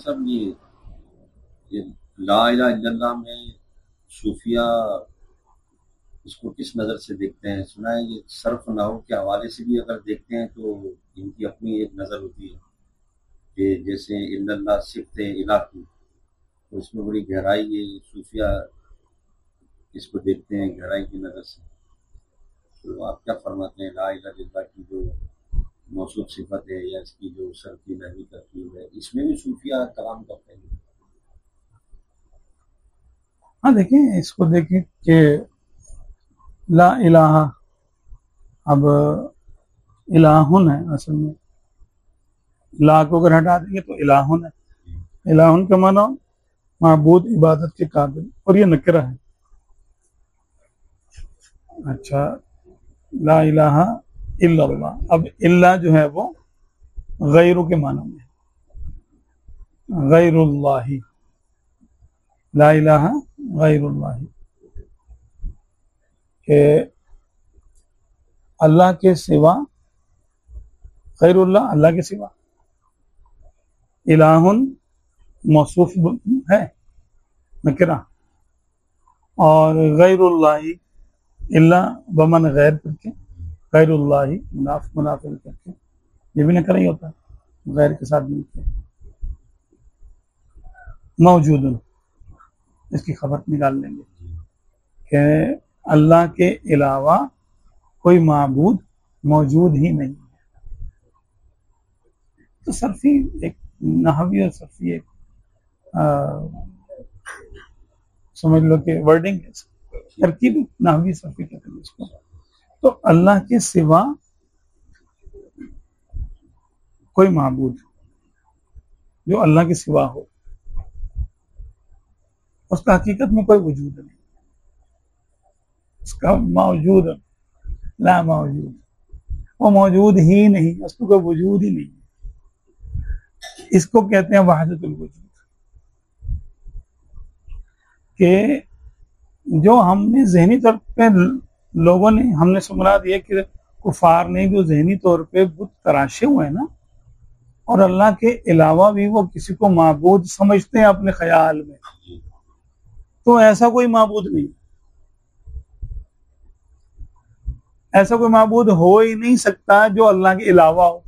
सब ये ला इलाहा इल्लल्लाह में सूफिया इसको किस नज़र से देखते हैं? सुना है ये सर्फ नाहू के हवाले से भी अगर देखते हैं तो इनकी अपनी एक नज़र होती है कि जैसे इल्लल्लाह सिफ़त इलाह की, तो इसमें बड़ी गहराई है। सूफिया इसको देखते हैं गहराई की नज़र से। तो आप क्या फरमाते हैं ला इलाहा इल्लल्लाह की जो मौसूफ सिफत है या इसकी जो सर्फी नहवी तरकीब है, इसमें भी सूफिया कलाम करते हैं? हाँ देखिए, इसको देखिए कि ला इलाहा, अब इलाहुन है असल में, ला को अगर हटा देंगे तो इलाहुन है। इलाहुन का माना माबूद इबादत के काबिल, और ये नकरा है। अच्छा, ला इलाहा इल्लल्लाह, अब इल्ला जो है वो गैरू के माना में, गैरुल्लाही, ला इलाहा गैरुल्लाही, के अल्लाह के सिवा, गैरुल्लाह अल्लाह के सिवा, इलाहुन मौसूफ है नकरा, और गैरुल्लाही इल्ला बमन गैर करके, गैरुल्लाही मुनाफिल करके, ये भी नकरा ही होता है गैर के साथ मिलकर। मौजूदन, इसकी खबर निकाल लेंगे कि अल्लाह के अलावा कोई माबूद मौजूद ही नहीं है। तो सर्फी एक नहवी और सर्फी एक समझ लो कि वर्डिंग है, तरकीब नहवी सर्फी कहते हैं इसको। तो अल्लाह के सिवा कोई माबूद जो अल्लाह के सिवा हो, उसका हकीकत में कोई वजूद नहीं, उसका मौजूद ला मौजूद, वो मौजूद ही नहीं, उसको कोई वजूद ही नहीं। इसको कहते हैं वहदतुल वजूद, कि जो हमने जहनी तौर पे लोगों ने हमने सुमरा दिया कि कुफार ने जो जहनी तौर पे बुत तराशे हुए हैं ना, और अल्लाह के अलावा भी वो किसी को माबूद समझते हैं अपने ख्याल में, तो ऐसा कोई माबूद नहीं, ऐसा कोई माबूद हो ही नहीं सकता जो अल्लाह के अलावा हो।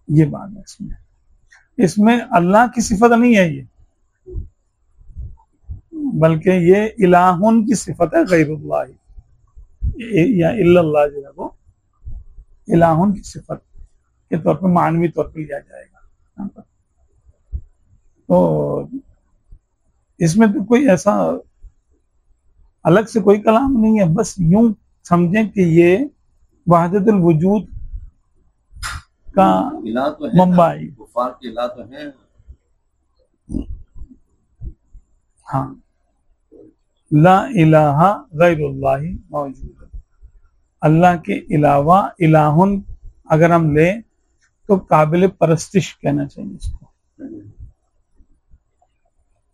ये बात है इसमें अल्लाह की सिफत नहीं है ये, बल्कि ये इलाहुन की सिफत है, गैरुल्लाह या इल्लल्लाह जो है वो इलाहुन की सिफत के तौर पर मानवी तौर पर लिया जाएगा। तो इसमें तो कोई ऐसा अलग से कोई कलाम नहीं है, बस यूं समझें कि ये वहदतुल वजूद का तो मुंबई, कुफार के इलाह तो है। हाँ, ला इलाहा गैरुल्लाही मौजूद, अल्लाह के अलावा इलाहुन अगर हम लें तो काबिल परस्तिश कहना चाहिए इसको,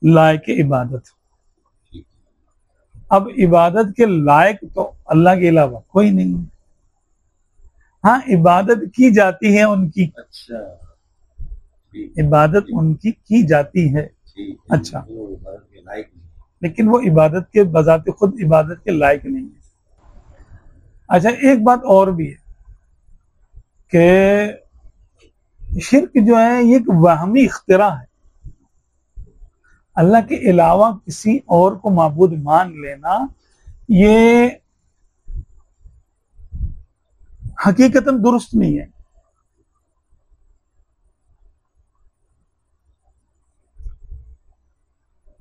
लायक इबादत। अब इबादत के लायक तो अल्लाह के अलावा कोई नहीं है। हाँ, इबादत की जाती है उनकी। अच्छा, इबादत उनकी की जाती है। अच्छा, लेकिन वो इबादत के बजाते खुद इबादत के लायक नहीं है। अच्छा, एक बात और भी है कि शिर्क जो है ये एक वहमी इख्तिरा है। अल्लाह के अलावा किसी और को माबूद मान लेना ये हकीकतन दुरुस्त नहीं है।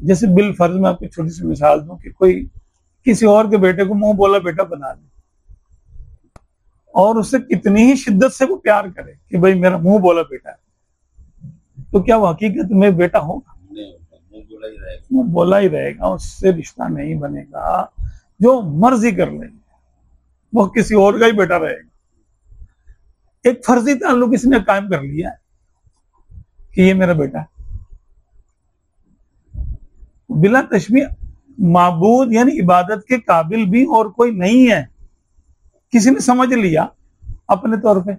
जैसे बिल फर्ज में आपको छोटी सी मिसाल दूं कि कोई किसी और के बेटे को मुंह बोला बेटा बना ले और उससे कितनी ही शिद्दत से वो प्यार करे कि भाई मेरा मुंह बोला बेटा है, तो क्या वो हकीकत में बेटा होगा? मुंह बोला ही रहेगा, उससे रिश्ता नहीं बनेगा। जो मर्जी कर लेंगे वो किसी और का ही बेटा रहेगा। एक फर्जी ताल्लुक इसने कायम कर लिया है कि ये मेरा बेटा है। बिला तशबीह माबूद यानी इबादत के काबिल भी और कोई नहीं है, किसी ने समझ लिया अपने तौर पे।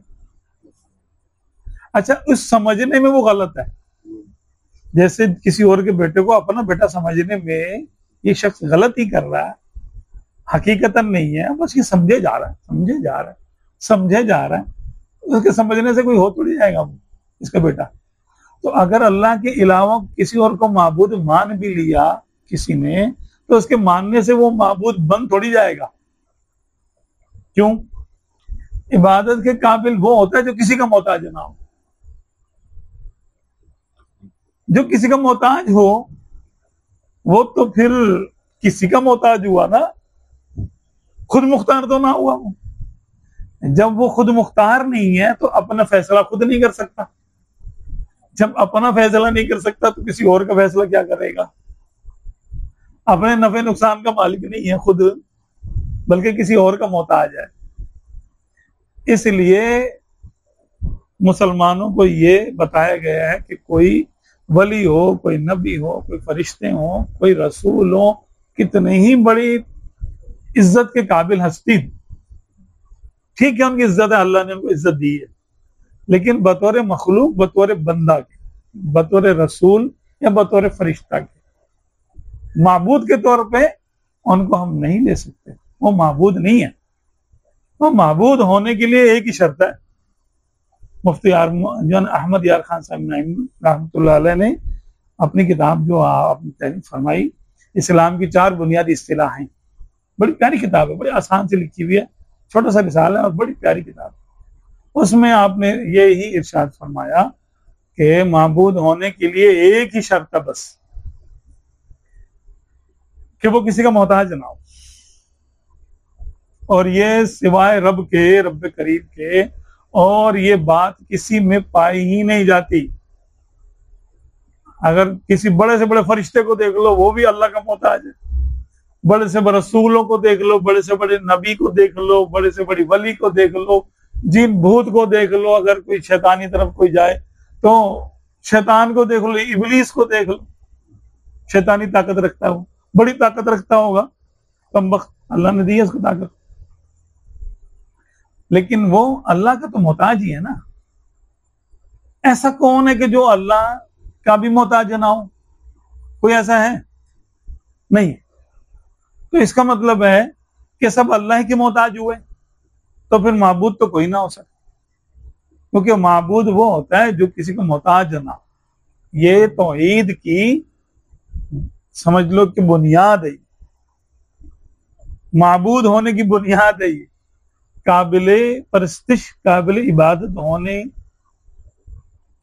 अच्छा, उस समझने में वो गलत है। जैसे किसी और के बेटे को अपना बेटा समझने में ये शख्स गलत ही कर रहा है, हकीकतन नहीं है, बस ये समझे जा रहा है। उसके समझने से कोई हो थोड़ी जाएगा वो इसका बेटा। तो अगर अल्लाह के अलावा किसी और को माबूद मान भी लिया किसी ने, तो उसके मानने से वो माबूद बन थोड़ी जाएगा। क्यों? इबादत के काबिल वो होता है जो किसी का मोहताज ना हो। जो किसी का मोहताज हो वो तो फिर किसी का मोहताज हुआ ना, खुद मुख्तार तो ना हुआ वो। जब वो खुद मुख्तार नहीं है तो अपना फैसला खुद नहीं कर सकता। जब अपना फैसला नहीं कर सकता तो किसी और का फैसला क्या करेगा? अपने नफे नुकसान का मालिक नहीं है खुद, बल्कि किसी और का मोहताज है। इसलिए मुसलमानों को ये बताया गया है कि कोई वली हो, कोई नबी हो, कोई फरिश्ते हो, कोई रसूल हो, कितने ही बड़ी इज्जत के काबिल हस्ती, ठीक है उनकी इज्जत है, अल्लाह ने उनको इज्जत दी है, लेकिन बतौर मखलूक, बतौर बंदा के, बतौर रसूल या बतौर फरिश्ता के, माबूद के तौर पे उनको हम नहीं ले सकते। वो माबूद नहीं है। वो माबूद होने के लिए एक ही शर्त है। मुफ्ती अहमद यार खान साहब रहमतुल्लाह अलैह ने अपनी किताब जो आपने तहरीर फरमाई, इस्लाम की 4 बुनियादी इस्तिलाहें, बड़ी प्यारी किताब है, बड़ी आसान से लिखी हुई है, छोटा सा रिसाला है और बड़ी प्यारी किताब है। उसमें आपने ये ही इरशाद फरमाया कि माबूद होने के लिए एक ही शर्त है बस, कि वो किसी का मोहताज ना हो। और ये सिवाय रब के, रब करीम के, और ये बात किसी में पाई ही नहीं जाती। अगर किसी बड़े से बड़े फरिश्ते को देख लो, वो भी अल्लाह का मोहताज है। बड़े से बड़े रसूलों को देख लो, बड़े से बड़े नबी को देख लो, बड़े से बड़ी वली को देख लो, जिन भूत को देख लो, अगर कोई शैतानी तरफ कोई जाए तो शैतान को देख लो, इबलीस को देख लो, शैतानी ताकत रखता है, वो बड़ी ताकत रखता होगा, कमबख्त, अल्लाह ने दी है उसको ताकत, लेकिन वो अल्लाह का तो मोहताज ही है ना। ऐसा कौन है कि जो अल्लाह का भी मोहताज ना हो? कोई ऐसा है? नहीं। तो इसका मतलब है कि सब अल्लाह के मोहताज हुए, तो फिर माबूद तो कोई ना हो सकता, क्योंकि माबूद वो होता है जो किसी को मोहताज ना हो। ये तौहीद की समझ लो कि बुनियाद है, माबूद होने की बुनियाद है, ये काबिले परस्तिश, काबिले इबादत होने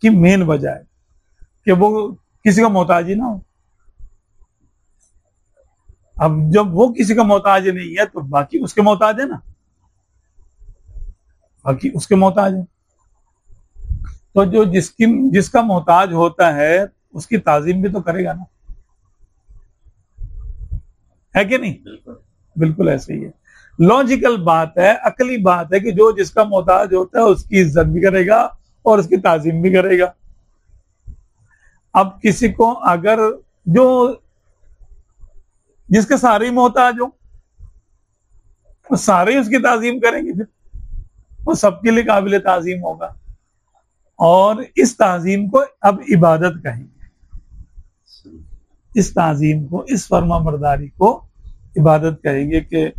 की मेन वजह है कि वो किसी का मोहताज ही ना हो। अब जब वो किसी का मोहताज नहीं है तो बाकी उसके मोहताज है ना, बाकी उसके मोहताज है। तो जो जिसका मोहताज होता है उसकी ताजीम भी तो करेगा ना, है कि नहीं? बिल्कुल ऐसे ही है। लॉजिकल बात है, अकली बात है कि जो जिसका मोहताज होता है उसकी इज्जत भी करेगा और उसकी ताजीम भी करेगा। अब किसी को अगर जो जिसके सारे ही मोहताज हो, वो सारे ही उसकी ताजीम करेंगे, फिर वो सबके लिए काबिल ताजीम होगा। और इस ताजीम को अब इबादत कहेंगे, इस ताजीम को, इस फर्मा बरदारी को इबादत कहेंगे कि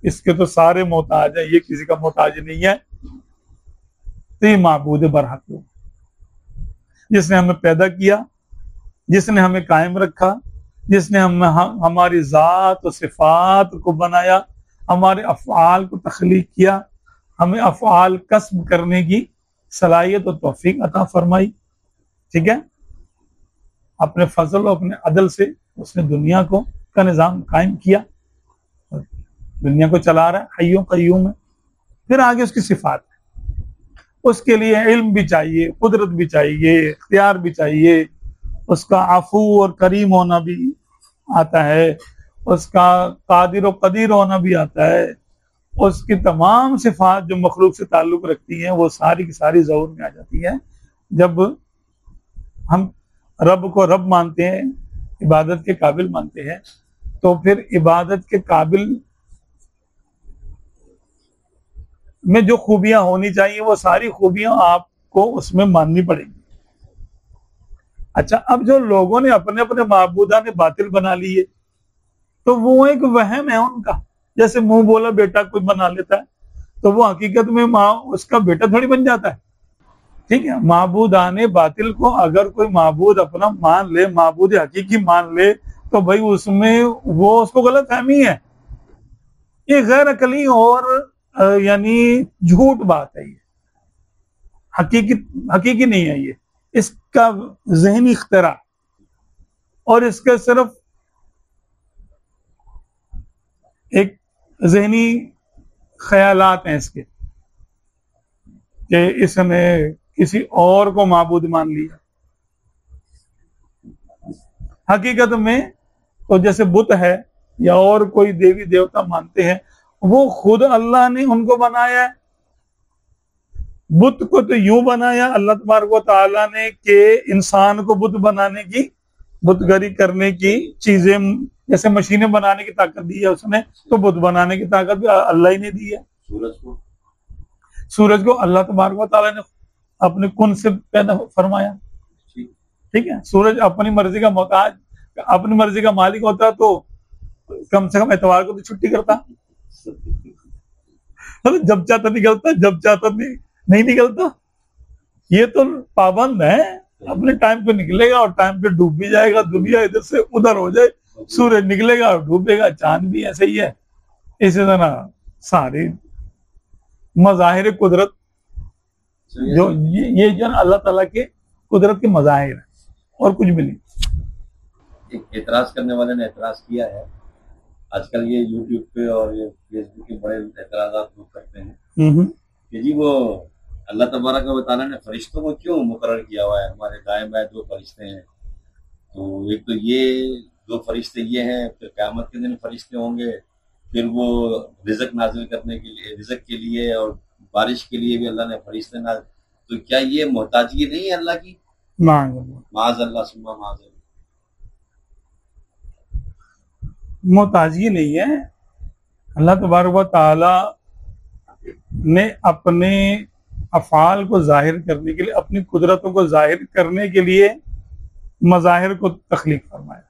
इसके तो सारे मोहताज है, ये किसी का मोहताज नहीं है। तो ये माबूद बरहक हो, जिसने हमें पैदा किया, जिसने हमें कायम रखा, जिसने हमारी ज़ात और सिफात को बनाया, हमारे अफ़आल को तख्लीक किया, हमें अफ़आल कस्ब करने की सलाहियत और तौफीक अता फरमाई। ठीक है, अपने फजल और अपने अदल से उसने दुनिया को का निज़ाम कायम किया, दुनिया को चला रहा है हय्युम क़य्यूम है। फिर आगे उसकी सिफात है, उसके लिए इल्म भी चाहिए, कुदरत भी चाहिए, इख्तियार भी चाहिए, उसका आफू और करीम होना भी आता है, उसका कादिर और कदीर होना भी आता है, उसकी तमाम सिफात जो मखलूक से ताल्लुक रखती हैं वो सारी की सारी ज़हूर में आ जाती है। जब हम रब को रब मानते हैं, इबादत के काबिल मानते हैं, तो फिर इबादत के काबिल में जो खूबियां होनी चाहिए वो सारी खूबियां आपको उसमें माननी पड़ेगी। अच्छा, अब जो लोगों ने अपने अपने माबूदा ने बातिल बना लिए, तो वो एक वहम है उनका। जैसे मुंह बोला बेटा कोई बना लेता है, तो वो हकीकत में माँ उसका बेटा थोड़ी बन जाता है। ठीक है, माबूदाने बातिल को अगर कोई माबूद अपना मान ले, माबूद हकीकी मान ले, तो भाई उसमें वो उसको गलत फहमी है, ये गैर अकली और यानी झूठ बात है, ये हकीकी नहीं है, ये इसका ज़हनी इख्तिरा और इसके सिर्फ एक ज़हनी ख्यालात हैं इसके कि इसने किसी और को माबूद मान लिया। हकीकत में तो जैसे बुत है या और कोई देवी देवता मानते हैं, वो खुद अल्लाह ने उनको बनाया है। बुत को तो यूं बनाया अल्लाह तबारक व तआला ने कि इंसान को बुत बनाने की, बुतगरी करने की चीजें, जैसे मशीनें बनाने की ताकत दी है उसने, तो बुत बनाने की ताकत भी अल्लाह ही ने दी है। सूरज को अल्लाह तबारक व तआला ने अपने कुन से पैदा फरमाया। ठीक है, सूरज अपनी मर्जी का मोहताज, अपनी मर्जी का मालिक होता तो कम से कम एतवार को तो छुट्टी करता, जब चाहता निकलता, जब चाहता नहीं निकलता। ये तो पाबंद है, अपने टाइम पे निकलेगा और टाइम पे डूब भी जाएगा। दुनिया इधर से उधर हो जाए, सूरज निकलेगा और डूबेगा, चांद भी ऐसे ही है। इसी तरह सारी मज़ाहिर कुदरत जो ये जो अल्लाह ताला के कुदरत के मज़ाहिर है और कुछ भी नहीं। एक एतराज करने वाले ने एतराज किया है, आजकल ये यूट्यूब पे और ये फेसबुक के बड़े एतराज़ात लोग करते हैं कि जी वो अल्लाह तबारक व तआला ने फरिश्तों को क्यों मुकर्रर किया हुआ है, हमारे दाएं बाएं 2 फरिश्ते हैं, तो एक तो ये 2 फरिश्ते ये हैं, फिर क़यामत के दिन फरिश्ते होंगे, फिर वो रिज़्क़ नाज़िल करने के लिए, रिज़्क़ के लिए और बारिश के लिए भी अल्लाह ने फरिश्ते नाज़िल, तो क्या ये मोहताजगी नहीं है अल्लाह की? माज़अल्लाह सुम्मा माज़अल्लाह, मोहताजगी नहीं है। अल्लाह तबारक व तआला ने अपने अफ़ाल को जाहिर करने के लिए, अपनी कुदरतों को जाहिर करने के लिए मज़ाहिर को तख्लीक फरमाया।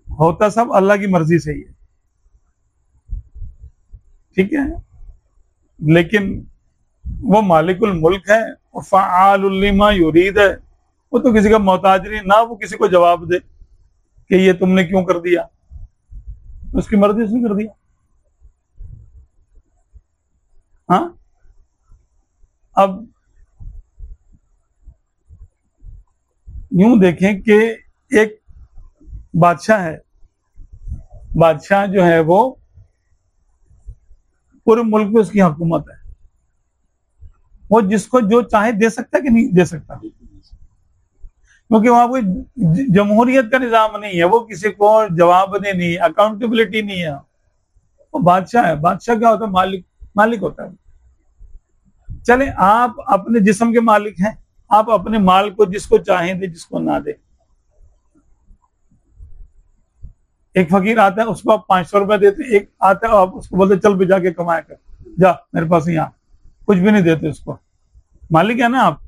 होता सब अल्लाह की मर्जी से ही है, ठीक है, लेकिन वो मालिकुल मुल्क है और फ़आलुल लिमा युरीद है। वो तो किसी का मोहताज नहीं, ना वो किसी को जवाब दे कि ये तुमने क्यों कर दिया, उसकी मर्जी से कर दिया। हाँ, अब यूं देखें कि एक बादशाह है, बादशाह जो है वो पूरे मुल्क में उसकी हुकूमत है, वो जिसको जो चाहे दे सकता है कि नहीं दे सकता, क्योंकि वहां कोई जमहूरियत का निजाम नहीं है, वो किसी को जवाब दे नहीं, अकाउंटेबिलिटी नहीं है। वो बादशाह है। बादशाह क्या होता है? मालिक होता है। चले आप अपने जिस्म के मालिक हैं, आप अपने माल को जिसको चाहें दे, जिसको ना दे। एक फकीर आता है, उसको आप 500 रुपए देते, एक आता है आप उसको बोलते चल भी जाके कमाया कर, जा मेरे पास यहाँ, कुछ भी नहीं देते उसको। मालिक है ना आप।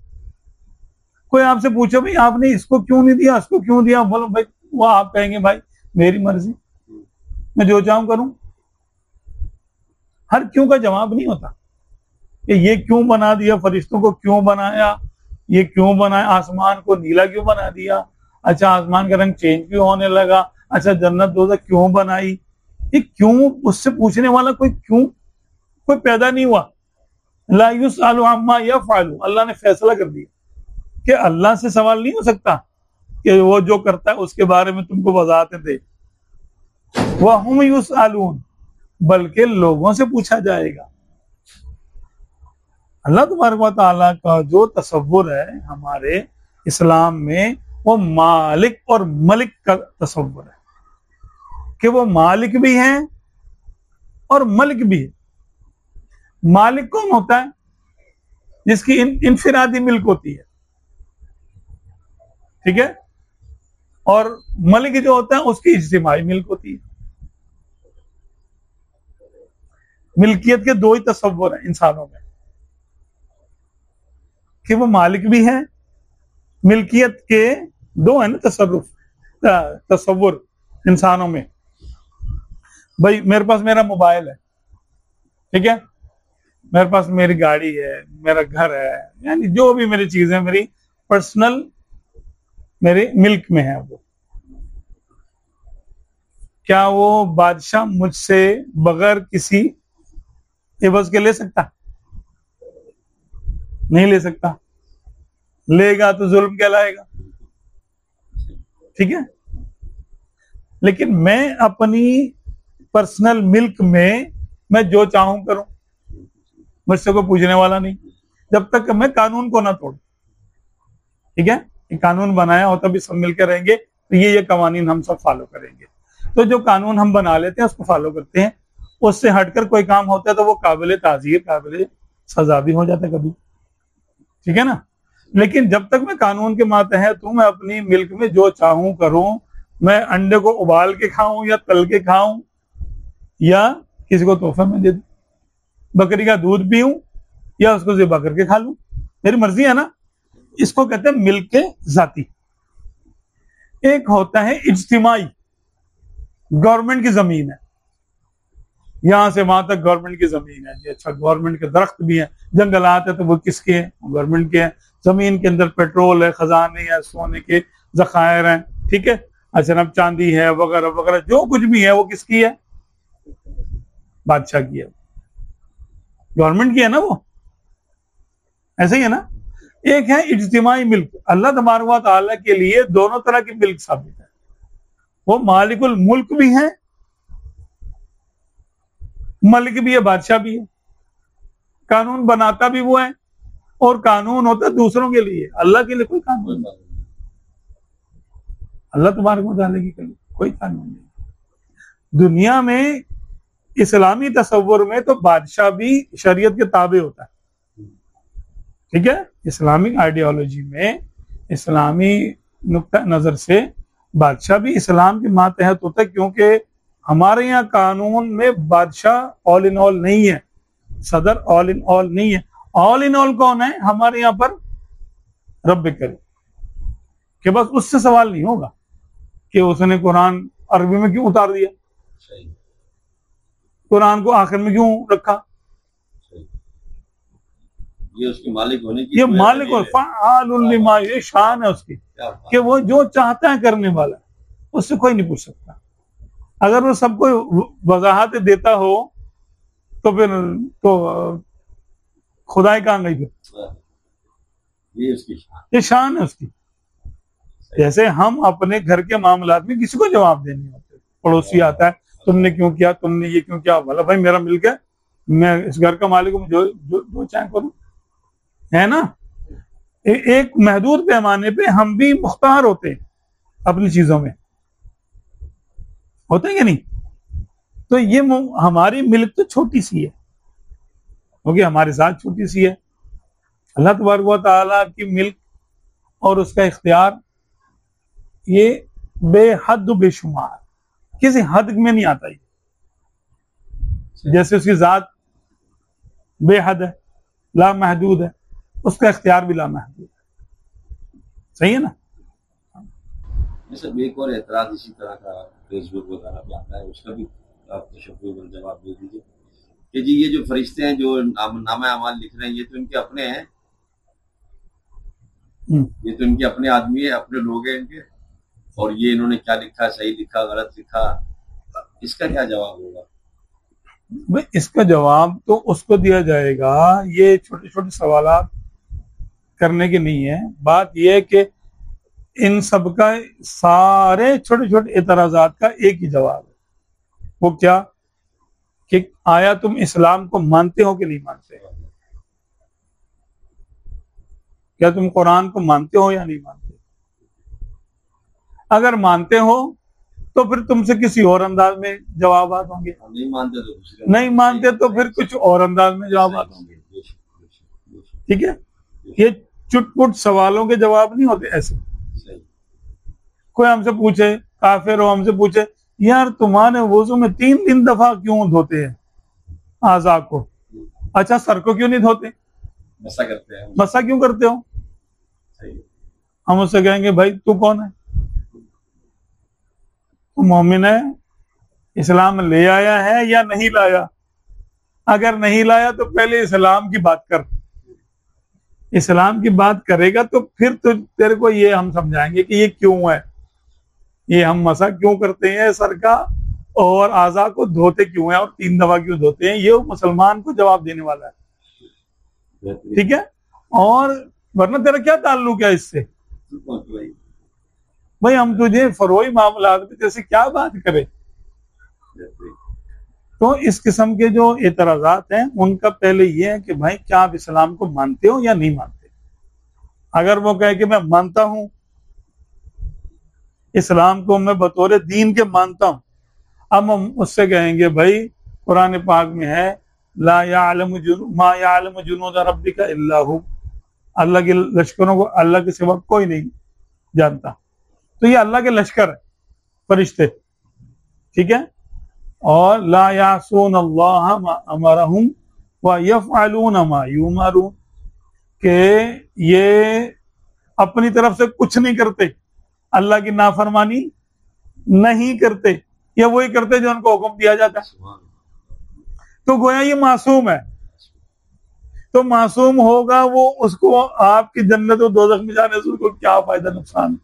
कोई आपसे पूछो भाई आपने इसको क्यों नहीं दिया, उसको क्यों दिया, बोलो भाई वो आप कहेंगे भाई मेरी मर्जी, मैं जो चाहूं करूं। हर क्यों का जवाब नहीं होता कि ये क्यों बना दिया, फरिश्तों को क्यों बनाया, ये क्यों बनाया, आसमान को नीला क्यों बना दिया, अच्छा आसमान का रंग चेंज क्यों होने लगा, अच्छा जन्नत दोज़ख क्यों बनाई। ये क्यों उससे पूछने वाला कोई पैदा नहीं हुआ। ला युसअलु अम्मा यफ़अलु, अल्लाह ने फैसला कर दिया कि अल्लाह से सवाल नहीं हो सकता कि वो जो करता है उसके बारे में तुमको वजाहतें दे। वहुम युसअलून, बल्कि लोगों से पूछा जाएगा। अल्लाह तबारक व तआला का जो तसव्वुर है हमारे इस्लाम में, वो मालिक और मलिक का तसव्वुर है कि वो मालिक भी हैं और मलिक भी है। मालिक कौन होता है? जिसकी इनफिरादी मिल्क होती है, ठीक है, और मलिक जो होता है उसकी इज्तिमाई मिल्क होती है। मिल्कियत के दो ही तसव्वुर हैं इंसानों में, कि वो मालिक भी है, मिल्कियत के दो है ना तसव्वुर इंसानों में। भाई मेरे पास मेरा मोबाइल है, ठीक है, मेरे पास मेरी गाड़ी है, मेरा घर है, यानी जो भी मेरी चीजें मेरी पर्सनल मेरे मिल्क में है। वो क्या वो बादशाह मुझसे बगैर किसी एवज के ले सकता? नहीं ले सकता। लेगा तो जुल्म कहलाएगा, ठीक है। लेकिन मैं अपनी पर्सनल मिल्क में मैं जो चाहूं करूं, मुझसे कोई पूछने वाला नहीं, जब तक मैं कानून को ना तोड़ूं, ठीक है। ये कानून बनाया होता भी सब मिलकर रहेंगे तो ये कवानीन हम सब फॉलो करेंगे। तो जो कानून हम बना लेते हैं उसको फॉलो करते हैं, उससे हटकर कोई काम होता है तो वो काबिल ताज़ीर, काबिल सजा भी हो जाता है कभी, ठीक है ना। लेकिन जब तक मैं कानून के मातहत हूं, मैं अपनी मिल्क में जो चाहूं करूं, मैं अंडे को उबाल के खाऊं या तल के खाऊं या किसी को तोहफे में दे दूं, बकरी का दूध पीऊं या उसको ज़िबा करके खा लूं, मेरी मर्जी है ना। इसको कहते हैं मिल्क के जाती। एक होता है इज्तिमाई, गवर्नमेंट की जमीन है, यहां से वहां तक गवर्नमेंट की जमीन है जी, अच्छा गवर्नमेंट के दरख्त भी हैं, जंगलात है तो वो किसके हैं? गवर्नमेंट के हैं। जमीन के अंदर पेट्रोल है, खजाने हैं, सोने के जखायर हैं, ठीक है, अच्छा अब चांदी है वगैरह वगैरह, जो कुछ भी है वो किसकी है? बादशाह की है, गवर्नमेंट की है ना वो, ऐसे ही है ना। एक है इज्तिमाई मिल्क, अल्लाह तबारक व तआला के लिए दोनों तरह की मिल्क साबित है। वो मालिकुल मुल्क भी है, मलिक भी है, बादशाह भी है, कानून बनाता भी वो है, और कानून होता है दूसरों के लिए, अल्लाह के लिए कोई कानून नहीं, अल्लाह तबारक व तआला के लिए कोई कानून नहीं। दुनिया में इस्लामी तसव्वुर में तो बादशाह भी शरीयत के ताबे होता है, ठीक है। इस्लामिक आइडियोलॉजी में, इस्लामी नुक्ता नजर से बादशाह भी इस्लाम के मातहत होता है, क्योंकि हमारे यहाँ कानून में बादशाह ऑल इन ऑल नहीं है, सदर ऑल इन ऑल नहीं है। ऑल इन ऑल कौन है हमारे यहाँ पर? रब करीम, कि बस उससे सवाल नहीं होगा कि उसने कुरान अरबी में क्यों उतार दिया, कुरान को आखिर में क्यों रखा। ये उसके मालिक होने की, ये मालिक और फ़आलुल लिमा, ये शान है उसकी कि वो जो चाहता है करने वाला, उससे कोई नहीं पूछ सकता। अगर वो सबको वजाहत देता हो तो फिर तो खुदाई कहाँ गई फिर? ये शान है उसकी। जैसे हम अपने घर के मामलात में किसी को जवाब देने होते, पड़ोसी आता है तुमने क्यों किया, तुमने ये क्यों किया, बोला भाई मेरा मिल गया, मैं इस घर का मालिक हूँ, जो चाहे करूं, है ना। एक महदूद पैमाने पे हम भी मुख्तार होते हैं अपनी चीजों में, होते हैं कि नहीं। तो ये हमारी मिल्क तो छोटी सी है, क्योंकि हमारे साथ छोटी सी है, अल्लाह तबारक व तआला की मिल्क और उसका इख्तियार ये बेहद बेशुमार, किसी हद में नहीं आता ये। जैसे उसकी जात बेहद है, लामहदूद है, उसका इख्तियार भी लामहदूद है। सही है ना? जैसे एक और एतराज इसी तरह का फेसबुक वगैरह पे आता है, उसका भी आप तशक्कुर जवाब दे दीजिए कि जी ये जो फरिश्ते हैं जो नामा अमाल लिख रहे हैं, ये तो इनके अपने हैं, ये तो इनके अपने आदमी है, अपने लोग हैं इनके, और ये इन्होंने क्या लिखा, सही लिखा, गलत लिखा, इसका क्या जवाब होगा? भाई इसका जवाब तो उसको दिया जाएगा। ये छोटे छोटे सवाल करने के नहीं है। बात यह है कि इन सब का सारे छोटे छोटे एतराजात का एक ही जवाब है। वो क्या? कि आया तुम इस्लाम को मानते हो कि नहीं मानते हो? क्या तुम कुरान को मानते हो या नहीं मानते? अगर मानते हो तो फिर तुमसे किसी और अंदाज में जवाब होंगे, नहीं मानते तो नहीं मानते तो फिर कुछ और अंदाज में जवाब होंगे। ठीक है? ये चुटपुट सवालों के जवाब नहीं होते ऐसे। कोई हमसे पूछे, काफिर हो, हमसे पूछे यार तुम्हारे वुजू में 3 दफा क्यों धोते हैं आज़ा को? अच्छा सर को क्यों नहीं धोते? मसा करते हैं। मसा क्यों करते हो? हम उससे कहेंगे भाई तू कौन है? तू मोमिन है? इस्लाम ले आया है या नहीं लाया? अगर नहीं लाया तो पहले इस्लाम की बात कर। इस्लाम की बात करेगा तो फिर तो तेरे को ये हम समझाएंगे कि ये क्यों है, ये हम मसा क्यों करते हैं सर का, और आज़ा को धोते क्यों है, और 3 दफा क्यों धोते हैं, ये मुसलमान को जवाब देने वाला है। ठीक है? और वरना तेरा क्या ताल्लुक है इससे? भाई हम तुझे फरोई मामलात में जैसे क्या बात करें? तो इस किस्म के जो एतराजात हैं उनका पहले ये है कि भाई क्या आप इस्लाम को मानते हो या नहीं मानते? अगर वो कहे कि मैं मानता हूं, इस्लाम को मैं बतौर दीन के मानता हूं, अब हम उससे कहेंगे भाई कुरान पाक में है ला यालमु मा यालमु जुनूद रब्बिका इल्ला हु, अल्लाह के लश्करों को अल्लाह के सिवा कोई नहीं जानता। तो ये अल्लाह के लश्कर है, फरिश्ते। ठीक है? और ला यासून अल्लाह मा अमरहुम व यफअलून मा युमरून, के ये अपनी तरफ से कुछ नहीं करते, अल्लाह की नाफरमानी नहीं करते, या वही करते जो उनको हुक्म दिया जाता है। तो गोया ये मासूम है। तो मासूम होगा वो, उसको आपकी जन्नत और दोज़ख में जाने से उसको क्या फायदा नुकसान?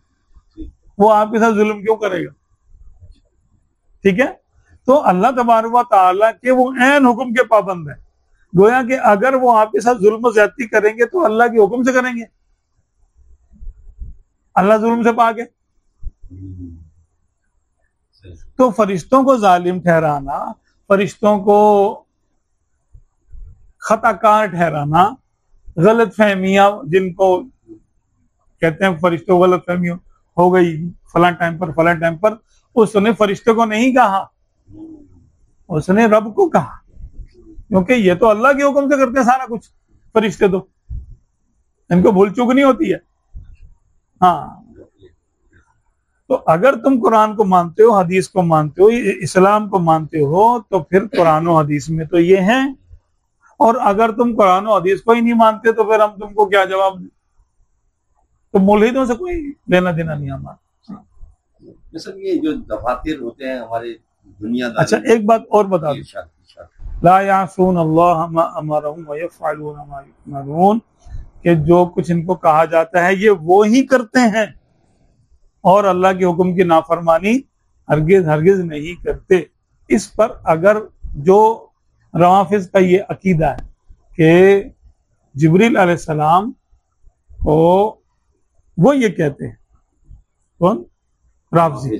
वो आपके साथ जुल्म क्यों करेगा? ठीक है? तो अल्लाह तबारक व तआला के वो ऐन हुक्म के पाबंद है। गोया कि अगर वो आपके साथ जुल्म ज्यादती करेंगे तो अल्लाह के हुक्म से करेंगे, अल्लाह जुल्म से पाक है। तो फरिश्तों को जालिम ठहराना, फरिश्तों को खताकार ठहराना, गलत फहमियां जिनको कहते हैं फरिश्तों को गलत फहमी हो गई फलां टाइम पर, उसने फरिश्तों को नहीं कहा, उसने रब को कहा, क्योंकि ये तो अल्लाह के हुक्म से करते हैं सारा कुछ फरिश्ते, तो इनको भूल चूक नहीं होती है। हाँ, तो अगर तुम कुरान को मानते हो, हदीस को मानते हो, इस्लाम को मानते हो, तो फिर कुरान और हदीस में तो ये है। और अगर तुम कुरान और हदीस को ही नहीं मानते तो फिर हम तुमको क्या जवाब दें? तो मुल्हिदों से कोई लेना देना नहीं हमारा। सर ये जो दफातर होते हैं हमारे दुनिया, अच्छा एक बात और बता दो, ला यासून अल्लाह मा अमरहुम व यफअलून मा युमरून, कि जो कुछ इनको कहा जाता है ये वो ही करते हैं और अल्लाह के हुक्म की नाफरमानी हरगिज हरगिज नहीं करते। इस पर अगर जो रवाफिज का ये अकीदा है कि जिब्रील अलैहिस्सलाम को, वो ये कहते हैं, कौन? राफिजी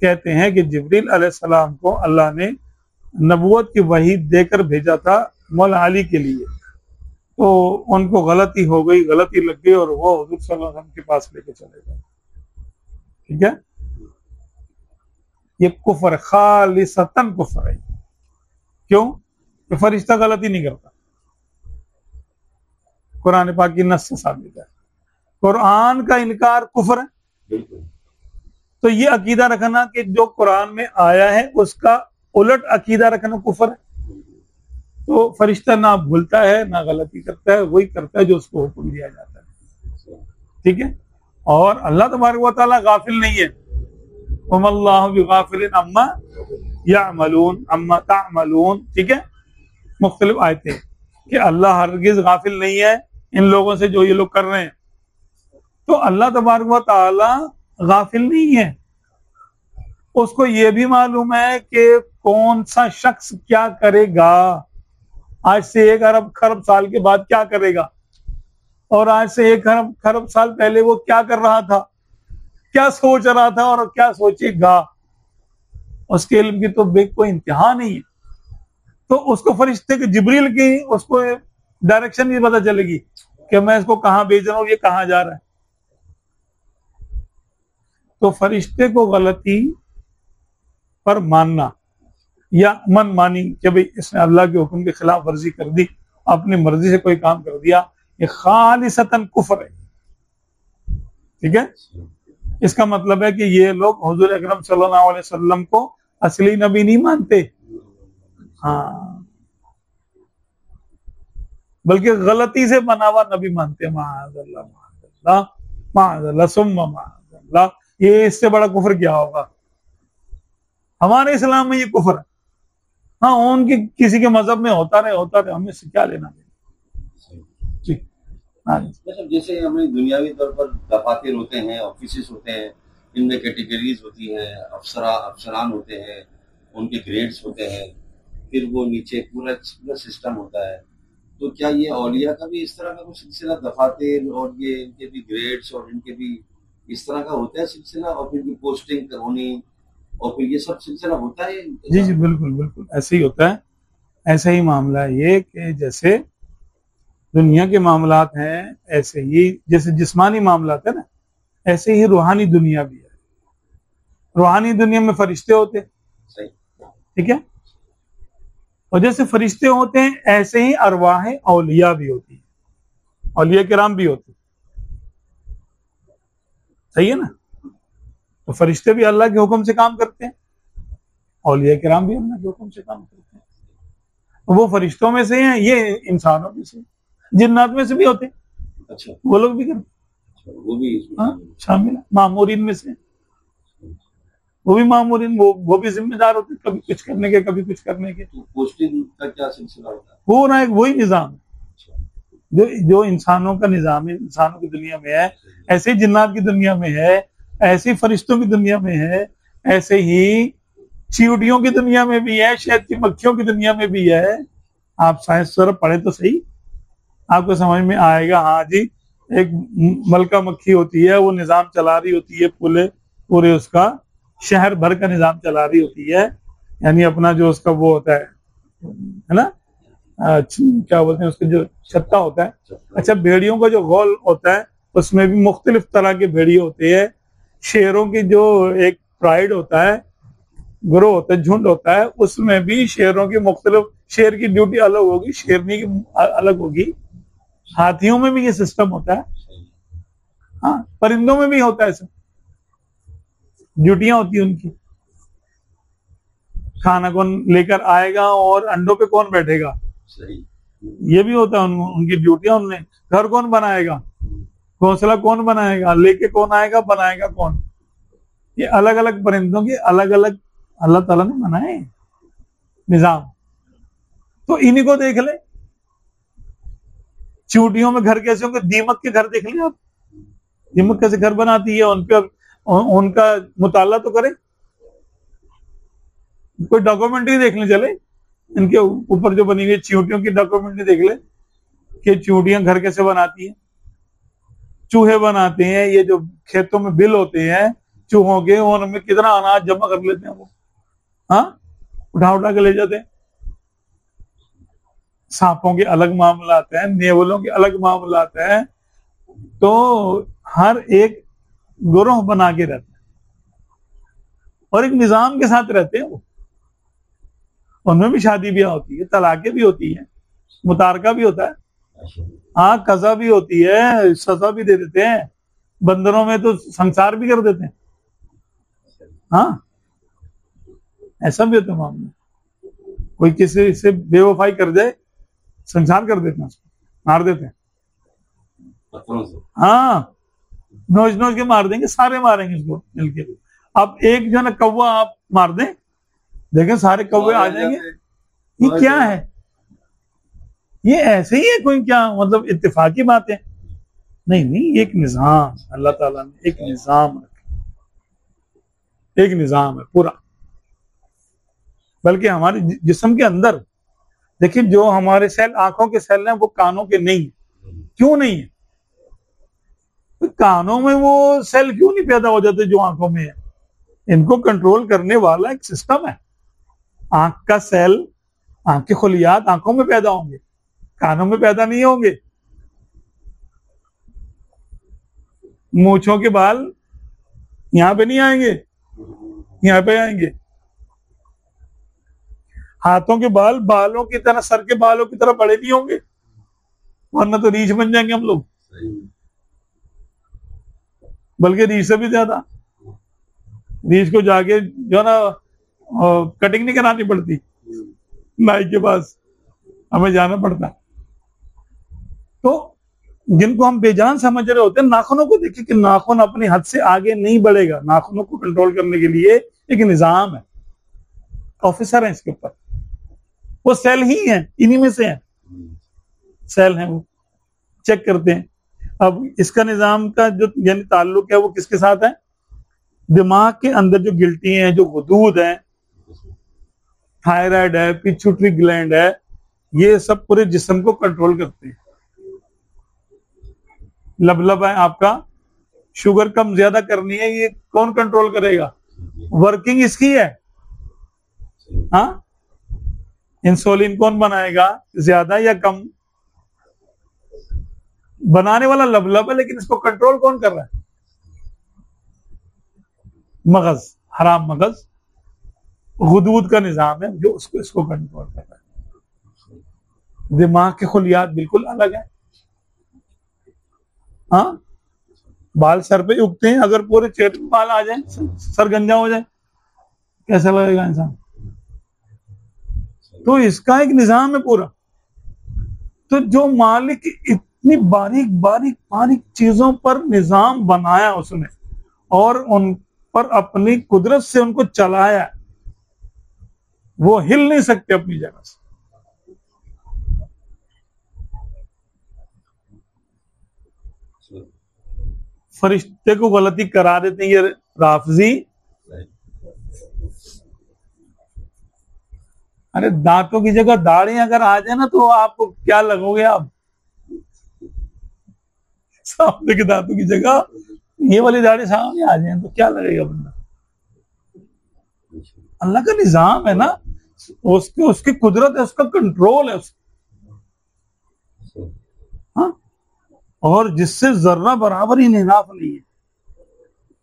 कहते हैं कि जिब्रील अलैहिस्सलाम को अल्लाह ने नबूवत की वही देकर भेजा था मौला अली के लिए, तो उनको गलती हो गई, गलती लग गई और वो हुजूर सल्लल्लाहु अलैहि वसल्लम के पास लेके चले गए। ठीक है? ये कुफर, खालिसतन कुफर है। क्यों? कि फरिश्ता गलती नहीं करता। कुरान पाक की नस से साबित है। कुरान का इनकार कुफ्र है। बिल्कुल। तो ये अकीदा रखना कि जो कुरान में आया है उसका उलट अकीदा रखना कुफ्र है। तो फरिश्ता ना भूलता है ना गलती करता है, वही करता है जो उसको हुक्म दिया जाता है। ठीक है। और अल्लाह तबारक व तआला गाफिल नहीं है। वमल्लाहु बिगाफिलिन अम्मा यामलून अम्मा तामलून। ठीक है, मुख्तलिफ आयतें कि अल्लाह हरगिज गाफिल नहीं है इन लोगों से जो ये लोग कर रहे हैं। तो अल्लाह तबारक व तआला गाफिल नहीं है। उसको ये भी मालूम है कि कौन सा शख्स क्या करेगा, आज से 1 अरब खरब साल के बाद क्या करेगा, और आज से 1 खरब खरब साल पहले वो क्या कर रहा था, क्या सोच रहा था और क्या सोचेगा। उसके इल्म की तो कोई इंतहा नहीं है। तो उसको फरिश्ते के जिब्रील की उसको डायरेक्शन भी पता चलेगी कि मैं इसको कहां भेज रहा हूं, ये कहां जा रहा है। तो फरिश्ते को गलती पर मानना या मन मानी कि भाई इसने अल्लाह के हुक्म की खिलाफ वर्जी कर दी, अपनी मर्जी से कोई काम कर दिया, ये खालिसतन कुफ्र है। ठीक है। इसका मतलब है कि ये लोग हुजूर अकरम सल्लल्लाहु अलैहि वसल्लम को असली नबी नहीं मानते, हाँ, बल्कि गलती से बना हुआ नबी मानते हैं। माअज़ल्लाह माअज़ल्लाह माअज़ल्लाह सुम्मा माअज़ल्लाह। ये इससे बड़ा कुफ्र क्या होगा। हमारे इस्लाम में ये कुफ्र है। हाँ, उनके किसी के मजहब में होता रहे, हमें से क्या लेना देना। जी हाँ। मतलब जैसे हमें दुनियावी तौर पर दफातर होते हैं, ऑफिसेस होते हैं, इनमें कैटेगरीज होती हैं, अफसरान होते हैं, उनके ग्रेड्स होते हैं, फिर वो नीचे पूरा सिस्टम होता है। तो क्या ये औलिया का भी इस तरह का कुछ सिलसिला, दफातर और ये इनके भी ग्रेड्स और इनके भी इस तरह का होता है सिलसिला, और फिर भी पोस्टिंग होनी और फिर ये सब सिलसिला होता है? जी जी बिल्कुल बिल्कुल ऐसे ही होता है। ऐसा ही मामला है ये कि जैसे दुनिया के मामलात हैं, ऐसे ही जैसे जिस्मानी मामलात है ना, ऐसे ही रूहानी दुनिया भी है। रूहानी दुनिया में फरिश्ते होते हैं, ठीक है, और जैसे फरिश्ते होते हैं ऐसे ही अरवाह औलिया भी होती है, औलिया किराम भी होते हैं। सही है ना। तो फरिश्ते भी अल्लाह के हुक्म से काम करते हैं, औलिया किराम भी अल्लाह के हुक्म से काम करते हैं। तो वो फरिश्तों में से हैं, ये इंसानों में से, जिन्नात में से भी होते हैं। अच्छा, वो लोग भी करते हैं, वो भी शामिल है। मामूरीन में से वो भी मामूरीन, वो भी जिम्मेदार होते हैं, कभी कुछ करने के कभी कुछ करने के। तो पोस्टिंग का क्या सिलसिला होता है? वो ना एक वही निजाम जो जो इंसानों का निजाम है, इंसानों की दुनिया में है, ऐसे ही जिन्नात की दुनिया में है, ऐसे ही फरिश्तों की दुनिया में है, ऐसे ही चींटियों की दुनिया में भी है, शहद की मक्खियों की दुनिया में भी है। आप साइंस तरफ पढ़े तो सही, आपको समझ में आएगा। हाँ जी, एक मलका मक्खी होती है, वो निजाम चला रही होती है, पूरे उसका शहर भर का निजाम चला रही होती है, यानी अपना जो उसका वो होता है ना, क्या बोलते हैं उसके जो छत्ता होता है। अच्छा, भेड़ियों का जो गोल होता है उसमें भी मुख्तलिफ तरह के भेड़िए होते हैं। शेरों की जो एक प्राइड होता है, ग्रोह होता है, झुंड होता है, उसमें भी शेरों की मुख्तलिफ, शेर की ड्यूटी अलग होगी, शेरनी की अलग होगी। हाथियों में भी ये सिस्टम होता है, हाँ, परिंदों में भी होता है, सब ड्यूटियां होती है उनकी। खाना कौन लेकर आएगा और अंडों पे कौन बैठेगा, ये भी होता है उनकी ड्यूटियां। उनने घर कौन बनाएगा, घोंसला कौन बनाएगा, लेके कौन आएगा, बनाएगा कौन। ये अलग अलग परिंदों के अलग अलग अल्लाह ताला ने बनाए निजाम। तो इन्हीं को देख ले, चींटियों में घर कैसे होंगे, दीमक के घर देख ले आप, दीमक कैसे घर बनाती है, उन पे उनका मुताला तो करे, कोई डॉक्यूमेंट्री देख ले, चले इनके ऊपर जो बनी हुई चींटियों की डॉक्यूमेंट्री देख ले कि चींटियां घर कैसे बनाती हैं। चूहे बनाते हैं, ये जो खेतों में बिल होते हैं चूहों के, उनमें कितना अनाज जमा कर लेते हैं वो, हाँ, उठा के ले जाते हैं। सांपों के अलग मामला आता है, नेवलों के अलग मामला आता है। तो हर एक गुरोह बना के रहता है और एक निजाम के साथ रहते हैं वो। उनमें भी शादी ब्याह होती है, तलाकें भी होती है, मुतारका भी होता है, हाँ, कज़ा भी होती है, सजा भी दे देते हैं। बंदरों में तो संसार भी कर देते हैं। हाँ, ऐसा भी होता है मामला। कोई किसी से बेवफाई कर जाए, संसार कर देते हैं, उसको मार देते हैं। हाँ, नोच नोच के मार देंगे, सारे मारेंगे उसको मिलके। अब एक जो ना कौवा आप मार दें, देखें सारे कौवे आ जाएंगे। ये क्या है? ये ऐसे ही है कोई, क्या मतलब इत्तेफाकी बात है? नहीं नहीं, एक निजाम अल्लाह ताला ने एक निजाम रखा, एक निजाम है पूरा। बल्कि हमारे जिस्म के अंदर देखिए, जो हमारे सेल आंखों के सेल हैं वो कानों के नहीं है। क्यों नहीं है? तो कानों में वो सेल क्यों नहीं पैदा हो जाते जो आंखों में है? इनको कंट्रोल करने वाला एक सिस्टम है। आंख का सेल, आंख के खुलियात आंखों में पैदा होंगे, कानों में पैदा नहीं होंगे। मूंछों के बाल यहां पे नहीं आएंगे, यहां पे आएंगे। हाथों के बाल बालों की तरह, सर के बालों की तरह बड़े नहीं होंगे, वरना तो रीछ बन जाएंगे हम लोग, बल्कि रीछ से भी ज्यादा। रीछ को जाके जो ना कटिंग नहीं करानी पड़ती, नाई के पास हमें जाना पड़ता। तो जिनको हम बेजान समझ रहे होते हैं, नाखूनों को देखिए कि नाखून अपने हद से आगे नहीं बढ़ेगा। नाखूनों को कंट्रोल करने के लिए एक निजाम है, ऑफिसर है इसके ऊपर, वो सेल ही है, इन्हीं में से है, सेल है, वो चेक करते हैं। अब इसका निजाम का जो यानी ताल्लुक है वो किसके साथ है? दिमाग के अंदर जो गिल्टी है, जो गुदूद है, थायराइड है, पिट्यूटरी ग्लैंड है, ये सब पूरे जिस्म को कंट्रोल करते हैं। लबलब है आपका, शुगर कम ज्यादा करनी है, ये कौन कंट्रोल करेगा? वर्किंग इसकी है। हाँ, इंसुलिन कौन बनाएगा, ज्यादा या कम? बनाने वाला लबलब है, लेकिन इसको कंट्रोल कौन कर रहा है? मगज, हराम मगज, गुदूद का निजाम है जो उसको इसको कंट्रोल कर रहा है। दिमाग के खुलियात बिल्कुल अलग है। हाँ, बाल सर पे उगते हैं, अगर पूरे चेहरे में बाल आ जाए, सर गंजा हो जाए, कैसा लगेगा इंसान? तो इसका एक निजाम है पूरा। तो जो मालिक इतनी बारीक बारीक बारीक चीजों पर निजाम बनाया उसने, और उन पर अपनी कुदरत से उनको चलाया, वो हिल नहीं सकते अपनी जगह से। फरिश्ते को गलती करा देते हैं ये राफजी। अरे दांतों की जगह दाढ़ी अगर आ जाए ना, तो आपको क्या लगोगे आप? सामने के दांतों की जगह ये वाली दाढ़ी सामने आ जाए तो क्या लगेगा बंदा? अल्लाह का निजाम है ना, उसकी उसकी कुदरत है, उसका कंट्रोल है हाँ, और जिससे जर्रा बराबर ही इंहिराफ नहीं है,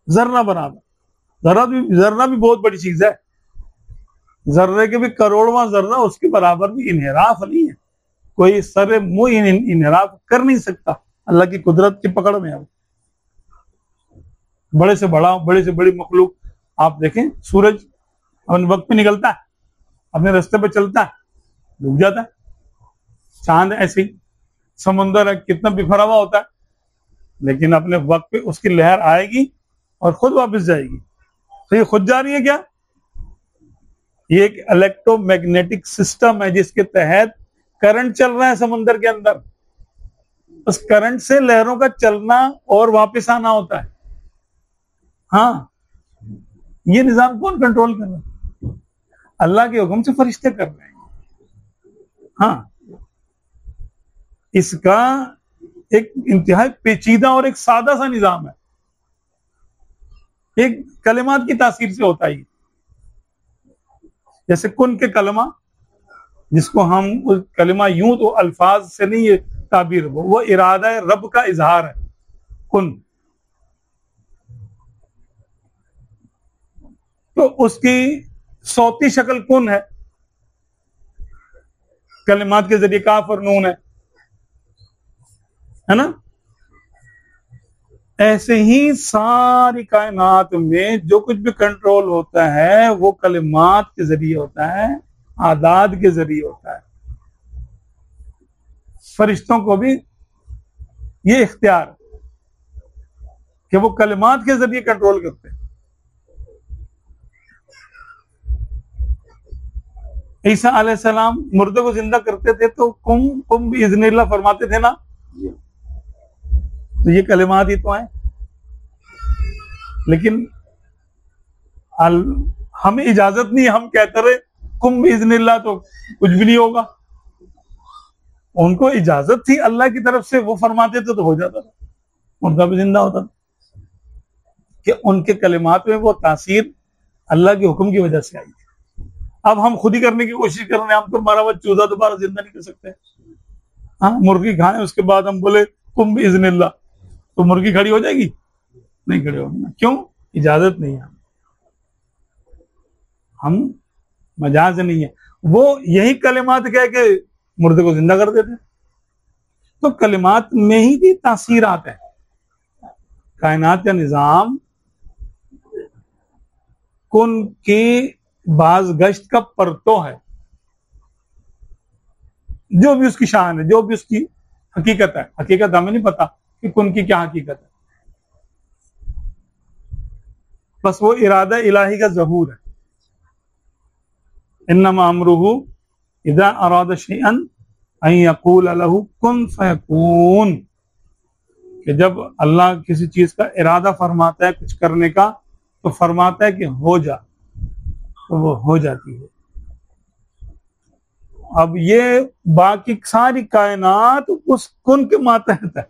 जर्रा बराबर। जर्रा भी बहुत बड़ी चीज है, जर्रे के भी करोड़वां जर्रा उसके बराबर भी इंहिराफ नहीं है। कोई सर मुंह इंहिराफ कर नहीं सकता, अल्लाह की कुदरत की पकड़ में है। बड़े से बड़ा, बड़े से बड़ी मखलूक आप देखें, सूरज अपने वक्त पे निकलता है, अपने रास्ते पे चलता है, डूब जाता है। चांद ऐसे ही, समुंदर है, कितना बिखरा हुआ होता है, लेकिन अपने वक्त पे उसकी लहर आएगी और खुद वापस जाएगी। तो ये खुद जा रही है क्या? ये एक इलेक्ट्रोमैग्नेटिक सिस्टम है जिसके तहत करंट चल रहा है समुद्र के अंदर। उस करंट से लहरों का चलना और वापस आना होता है। हाँ, ये निजाम कौन कंट्रोल कर रहा है? अल्लाह के हुक्म से फरिश्ते कर रहे हैं। हाँ, इसका एक इंतहाई पेचीदा और एक सादा सा निजाम है, एक कलिमात की तासीर से होता है। जैसे कुन के कलमा, जिसको हम उस कलिमा यूं तो अल्फाज से नहीं ये ताबीर, वो इरादा है, रब का इजहार है कुन। तो उसकी सौती शक्ल कुन है, कलिमात के जरिए काफ और नून है। है ना। ऐसे ही सारी कायनात में जो कुछ भी कंट्रोल होता है वो कलिमात के जरिए होता है, आदात के जरिए होता है। फरिश्तों को भी ये इख्तियार कि वो कलिमात के जरिए कंट्रोल करते हैं। ईसा अलैहिस्सलाम मुर्दे को जिंदा करते थे तो कुम इज़्निल्लाह फरमाते थे ना, तो ये कलिमात ही तो हैं। लेकिन हमें इजाजत नहीं, हम कहते रहे कुम इज़्निल्लाह तो कुछ भी नहीं होगा। उनको इजाजत थी अल्लाह की तरफ से, वो फरमाते थे तो हो जाता था, मुर्दा भी जिंदा होता था। कि उनके कलिमात में वो तासीर अल्लाह के हुक्म की वजह से आई थी। अब हम खुद ही करने की कोशिश कर रहे हैं। हम तो मारा हुआ चूजा दोबारा जिंदा नहीं कर सकते। हाँ, मुर्गी खाएं उसके बाद हम बोले कुम भी इज़्निल्लाह, तो मुर्गी खड़ी हो जाएगी? नहीं खड़ी होगी ना। क्यों? इजाजत नहीं है, हम मजाज नहीं है। वो यही कलिमात कह के मुर्दे को जिंदा कर देते। तो कलिमात में ही की तासीरात है। कायनात का निजाम कुन की बाज़गश्त का परतो है। जो भी उसकी शान है, जो भी उसकी हकीकत है, हकीकत हमें नहीं पता कि कुन की क्या हकीकत है, बस वो इरादा इलाही का ज़हूर है। इन्नमा अमरुहु इज़ा अरादा शैअन अन यक़ूल लहू कुन फयकून, कि जब अल्लाह किसी चीज का इरादा फरमाता है कुछ करने का, तो फरमाता है कि हो जा, तो वो हो जाती है। अब ये बाकी सारी कायनात उस कुन के मातहत है।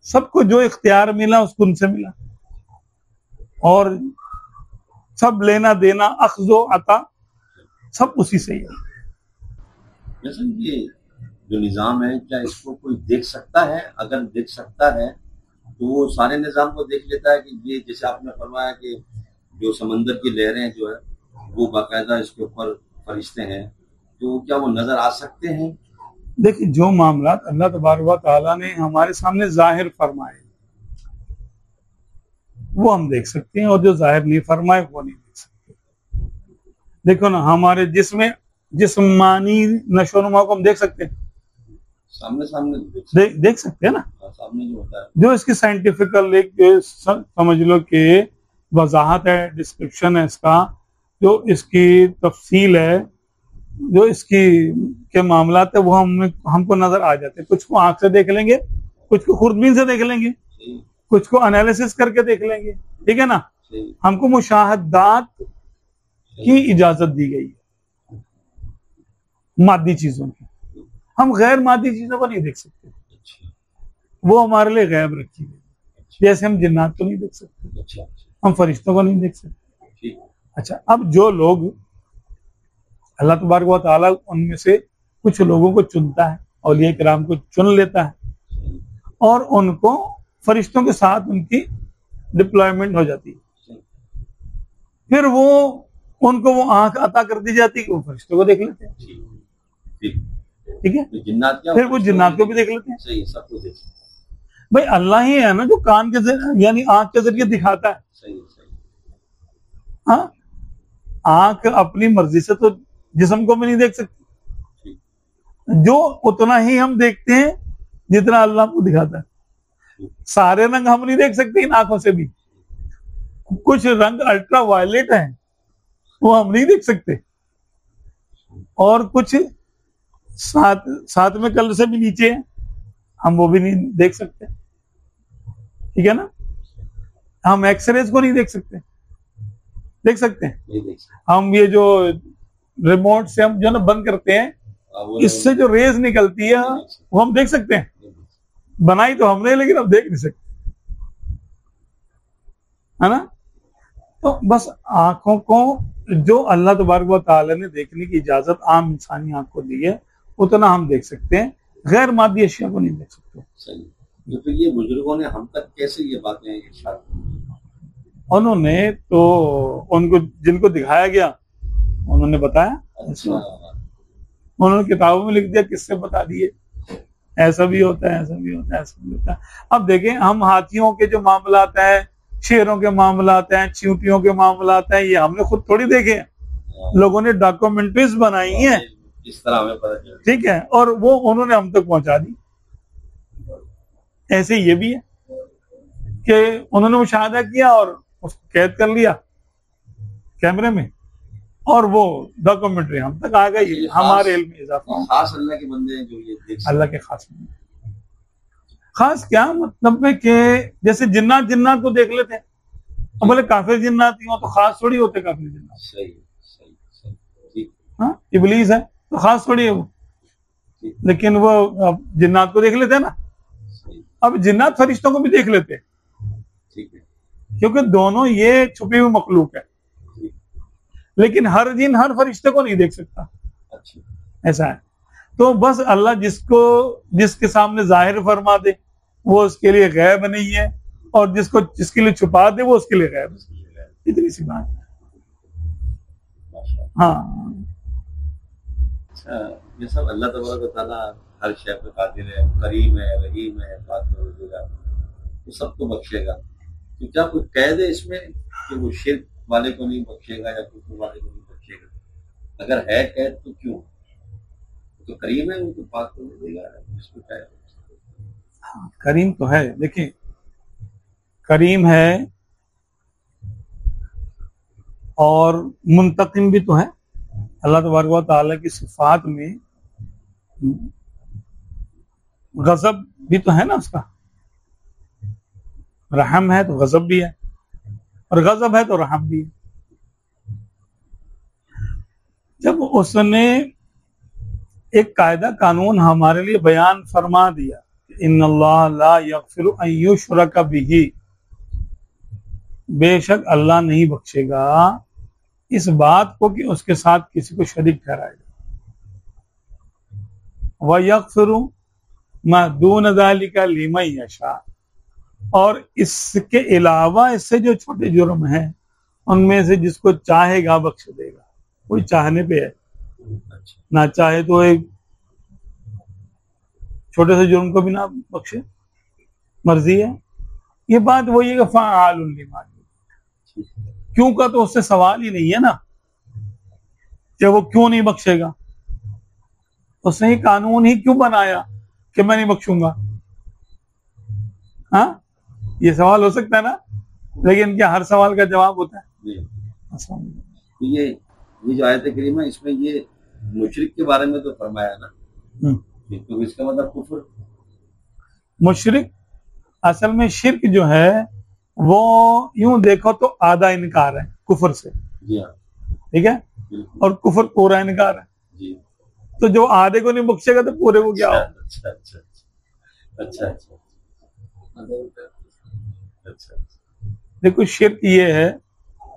सबको जो इख्तियार मिला उस कुन से मिला, और सब लेना देना अख्ज़ो अता सब उसी से ही है। जैसे ये जो निज़ाम है, क्या इसको कोई देख सकता है? अगर देख सकता है तो वो सारे निज़ाम को देख लेता है कि ये, जैसे आपने फरमाया कि जो समंदर की लहरें जो है वो बाकायदा इसके ऊपर फरिश्ते हैं, तो क्या वो नजर आ सकते हैं? देखिए, जो मामला अल्लाह तबारक व तआला ने हमारे सामने जाहिर फरमाए वो हम देख सकते हैं, और जो जाहिर नहीं फरमाए वो नहीं देख सकते। देखो ना, हमारे जिस्मानी नशोनुमा को हम देख सकते हैं, सामने सामने देख सकते हैं ना। सामने जो होता है, जो इसकी साइंटिफिकल एक समझ लो कि वजाहत है, डिस्क्रिप्शन है इसका, जो इसकी तफसील है, जो इसकी के मामलात है, वो हमको नजर आ जाते हैं। कुछ को आंख से देख लेंगे, कुछ को खुर्दबीन से देख लेंगे, कुछ को एनालिसिस करके देख लेंगे, ठीक है ना। हमको मुशाहदात की इजाजत दी गई है मादी चीजों की, हम गैर मादी चीजों को नहीं देख सकते, वो हमारे लिए गैब रखी गई। जैसे हम जिन्नात को नहीं देख सकते, हम फरिश्तों को नहीं देख सकते। अच्छा, अब जो लोग अल्लाह तबारक व तआला उनमें से कुछ लोगों को चुनता है, औलिया किराम को चुन लेता है, और उनको फरिश्तों के साथ उनकी डिप्लॉयमेंट हो जाती है, फिर वो उनको वो आंख अता कर दी जाती है कि वो फरिश्तों को देख लेते हैं, ठीक है। फिर वो जिन्नात को भी देख लेते हैं। सही, सब कुछ देख सकते हैं। भाई अल्लाह ही है ना जो कान के जरिए यानी आंख के जरिए दिखाता है। सही सही। हाँ, आंख अपनी मर्जी से तो जिस्म को भी नहीं देख सकती, जो उतना ही हम देखते हैं जितना अल्लाह को दिखाता है। सारे रंग हम नहीं देख सकते इन आंखों से भी, कुछ रंग अल्ट्रा वायलेट हैं वो हम नहीं देख सकते, और कुछ साथ में कलर से भी नीचे हैं, हम वो भी नहीं देख सकते, ठीक है ना। हम एक्सरेज को नहीं देख सकते, देख सकते हैं हम ये जो रिमोट से हम जो ना बंद करते हैं, इससे जो रेज निकलती है वो हम देख सकते हैं। बनाई तो हमने, लेकिन हम देख नहीं सकते, है ना। तो बस आंखों को जो अल्लाह तबारक व तआला ने देखने की इजाजत आम इंसानी आंख को दी है उतना हम देख सकते हैं, गैर मादी अशिया को नहीं देख सकते। सही। तो फिर ये बुजुर्गों ने हम तक कैसे ये बातें इरशाद की? उन्होंने तो उनको जिनको दिखाया गया उन्होंने बताया। अच्छा। उन्होंने किताबों में लिख दिया, किससे बता दिए, ऐसा भी होता है, ऐसा भी होता है, ऐसा भी होता है। अब देखें, हम हाथियों के जो मामलात हैं, शेरों के मामलात हैं, चींटियों के मामलात हैं, ये हमने खुद थोड़ी देखे हैं, लोगों ने डॉक्यूमेंट्रीज बनाई हैं, इस तरह हमें पता चल, ठीक है, और वो उन्होंने हम तक पहुंचा दी। ऐसे ये भी है कि उन्होंने मुशाहदा किया और उसको कैद कर लिया कैमरे में, और वो डॉक्यूमेंट्री हम तक आ गई, हमारे इल्म में इजाफा। खास अल्लाह के बंदे हैं जो ये देख अल्लाह के खास खास क्या मतलब है कि जैसे जिन्नात जिन्नात को देख लेते हैं, अब बोले काफिर जिन्नात ही हो तो खास थोड़ी होते काफिर जिन्नात। सही सही सही, ठीक। हाँ, इबलीस है तो खास थोड़ी है वो, लेकिन वो अब जिन्नात को देख लेते हैं ना, अब जिन्नात फरिश्तों को भी देख लेते हैं, ठीक है, क्योंकि दोनों ये छुपी हुई मखलूक है, लेकिन हर जिन हर फरिश्ते को नहीं देख सकता। अच्छा, ऐसा है। तो बस अल्लाह जिसके सामने जाहिर फरमा दे वो उसके लिए गैब नहीं है, और जिसके लिए छुपा दे वो उसके लिए गैब है। इतनी सी बात है। हाँ, अच्छा, ये सब अल्लाह तबारक व तआला हर शय पे कादिर है, करीम है, रहीम है, पाक वगैरह, वो सबको बख्शेगा। तो क्या कोई कैद है इसमें कि वो शिर्क वाले को नहीं बख्शेगा या कुफर वाले को नहीं बख्शेगा? अगर है कैद तो क्यों? तो करीम है, वो तो पाक कर देगा, इसको क्या है? हाँ, करीम तो है। देखिए, करीम है और मुंतकिम भी तो है। अल्लाह तबारक व तआला की सिफात में गजब भी तो है ना उसका, रहम है तो गजब भी है, और गजब है तो रहम भी है। जब उसने एक कायदा कानून हमारे लिए बयान फरमा दिया, इन्नल्लाह ला यगफिरु अन युशरका बिही, बेशक अल्लाह नहीं बख्शेगा इस बात को कि उसके साथ किसी को शरीक ठहराएगा, व यगफिरु मा दून ज़ालिका लिमन यशा, और इसके अलावा इससे जो छोटे जुर्म हैं उनमें से जिसको चाहेगा बख्श देगा। कोई चाहने पे है, ना चाहे तो एक छोटे से जुर्म को भी ना बख्शे, मर्जी है। ये बात वही है कि फ़अालुन लिमा, क्यों का तो उससे सवाल ही नहीं है ना कि वो क्यों नहीं बख्शेगा। उसने ही कानून ही क्यों बनाया कि मैं नहीं बख्शूंगा? हाँ, ये सवाल हो सकता है ना, लेकिन क्या हर सवाल का जवाब होता है? तो ये जो आयत करीम है इसमें ये मुशरिक के बारे में तो फरमाया ना, तो इसका मतलब कुफर। मुशरिक असल में शिर्क जो है वो यूं देखो तो आधा इनकार है कुफर से, जी हाँ, ठीक है, और कुफर पूरा इनकार है जी। तो जो आधे को नहीं बख्शेगा तो पूरे को क्या हो? अच्छा अच्छा अच्छा अच्छा अच्छा। देखो, शिर्क ये है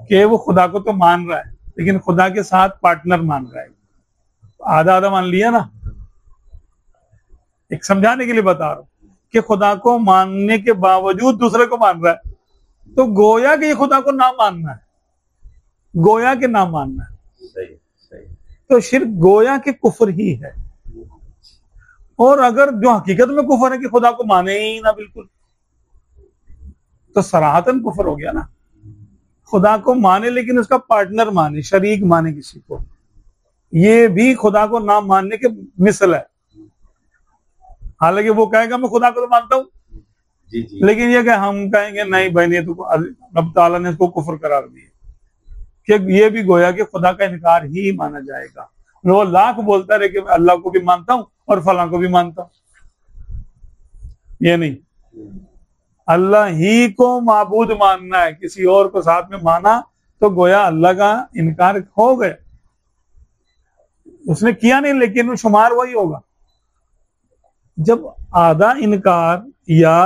कि वो खुदा को तो मान रहा है लेकिन खुदा के साथ पार्टनर मान रहा है, आधा आधा मान लिया ना। एक समझाने के लिए बता रहा हूं कि खुदा को मानने के बावजूद दूसरे को मान रहा है, तो गोया कि ये खुदा को ना मानना है, गोया के ना मानना है। सही सही। तो शिर्क गोया के कुफर ही है। और अगर जो हकीकत में कुफर है कि खुदा को माने ही ना बिल्कुल, तो सराहतन कुफर हो गया ना। खुदा को माने लेकिन उसका पार्टनर माने, शरीक माने किसी को, ये भी खुदा को ना मानने के मिसल है। हालांकि वो कहेगा मैं खुदा को तो मानता हूं, लेकिन ये कि हम कहेंगे नहीं भाई, नहीं, तो रब ताला ने इसको कुफर करार दिया, कि ये भी गोया कि खुदा का इनकार ही माना जाएगा। वो लाख बोलता रहे कि अल्लाह को भी मानता हूं और फलां को भी मानता हूं, ये नहीं, अल्लाह ही को माबूद मानना है, किसी और को साथ में माना तो गोया अल्लाह का इनकार हो गया। उसने किया नहीं लेकिन वो शुमार वही होगा। जब आधा इनकार या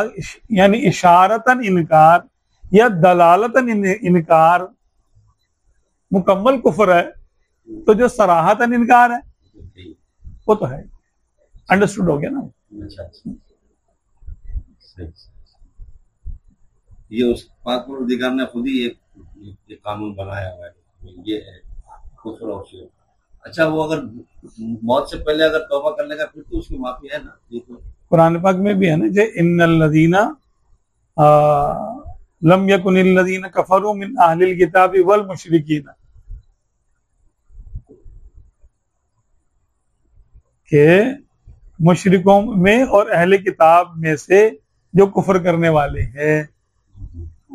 यानी इशारतन इनकार या दलालतन इनकार मुकम्मल कुफर है, तो जो सराहतन इनकार है वो तो है। अंडरस्टूड हो गया ना? ये उस पाक परवरदिगार ने खुद ही एक कानून बनाया हुआ है, ये है कुफर और शिर्क। अच्छा, वो अगर मौत से पहले अगर तौबा कर लेगा फिर तो उसकी माफी है ना, ये तो। कुरान पाक में भी है ना, जे इन्नल लदीना लम यकुनिल लदीना कफरू मिन अहलिल किताबि वल मुशरिकीन, के मुशरिकों में और अहले किताब में से जो कुफर करने वाले हैं।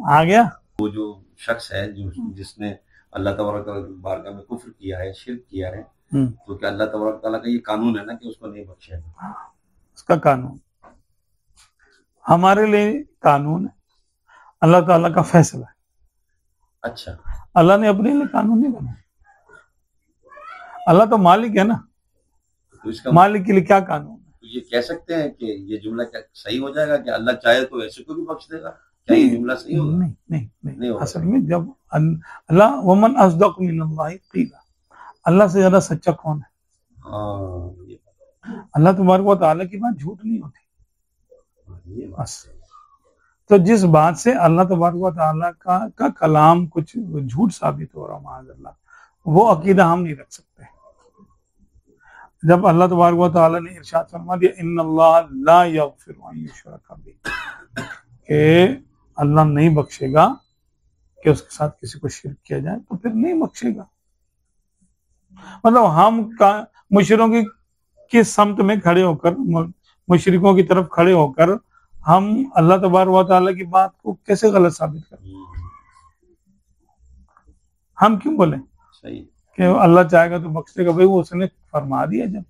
आ गया। वो जो शख्स है जो जिसने अल्लाह तबारक बारगाह में कुफ्र किया है, शिर्क किया है, तो क्या अल्लाह तबारक ताला का ये कानून है ना कि उसको नहीं बख्शेगा? उसका कानून हमारे लिए कानून है, अल्लाह ताला का फैसला है। अच्छा, अल्लाह ने अपने लिए कानून नहीं बनाया। अल्लाह तो मालिक है ना, तो इसका मालिक के लिए क्या कानून है? तो ये कह सकते हैं कि ये जुमला क्या सही हो जाएगा कि अल्लाह चाहे तो ऐसे को भी बख्श देगा? क्या ये जुमला सही होगा? नहीं नहीं नहीं, नहीं होगा। असल में जब अल्लाह वमन अस्दक़ मिनल्लाहि क़ीला, अल्लाह से ज्यादा सच्चा कौन है? अल्लाह तबारक व तआला की बात झूठ नहीं होती बस। तो जिस बात से अल्लाह तबारक व तआला का कलाम कुछ झूठ साबित हो रहा माअज़ल्लाह, वो अकीदा हम नहीं रख सकते। जब अल्लाह तबारक व तआला ने इरशाद फरमा दिया इन्नल्लाह ला यग़फिरु अन युशरका बिही, कि अल्लाह नहीं बख्शेगा कि उसके साथ किसी को शिर्क किया जाए, तो फिर नहीं बख्शेगा। मतलब हम मुशरिकों की समत में खड़े होकर, मुशरिकों की तरफ खड़े होकर हम अल्लाह तबारक व तआला की बात को कैसे गलत साबित करें? हम क्यों बोले सही कि अल्लाह चाहेगा तो बख्श देगा? भाई वो उसने फरमा दिया जब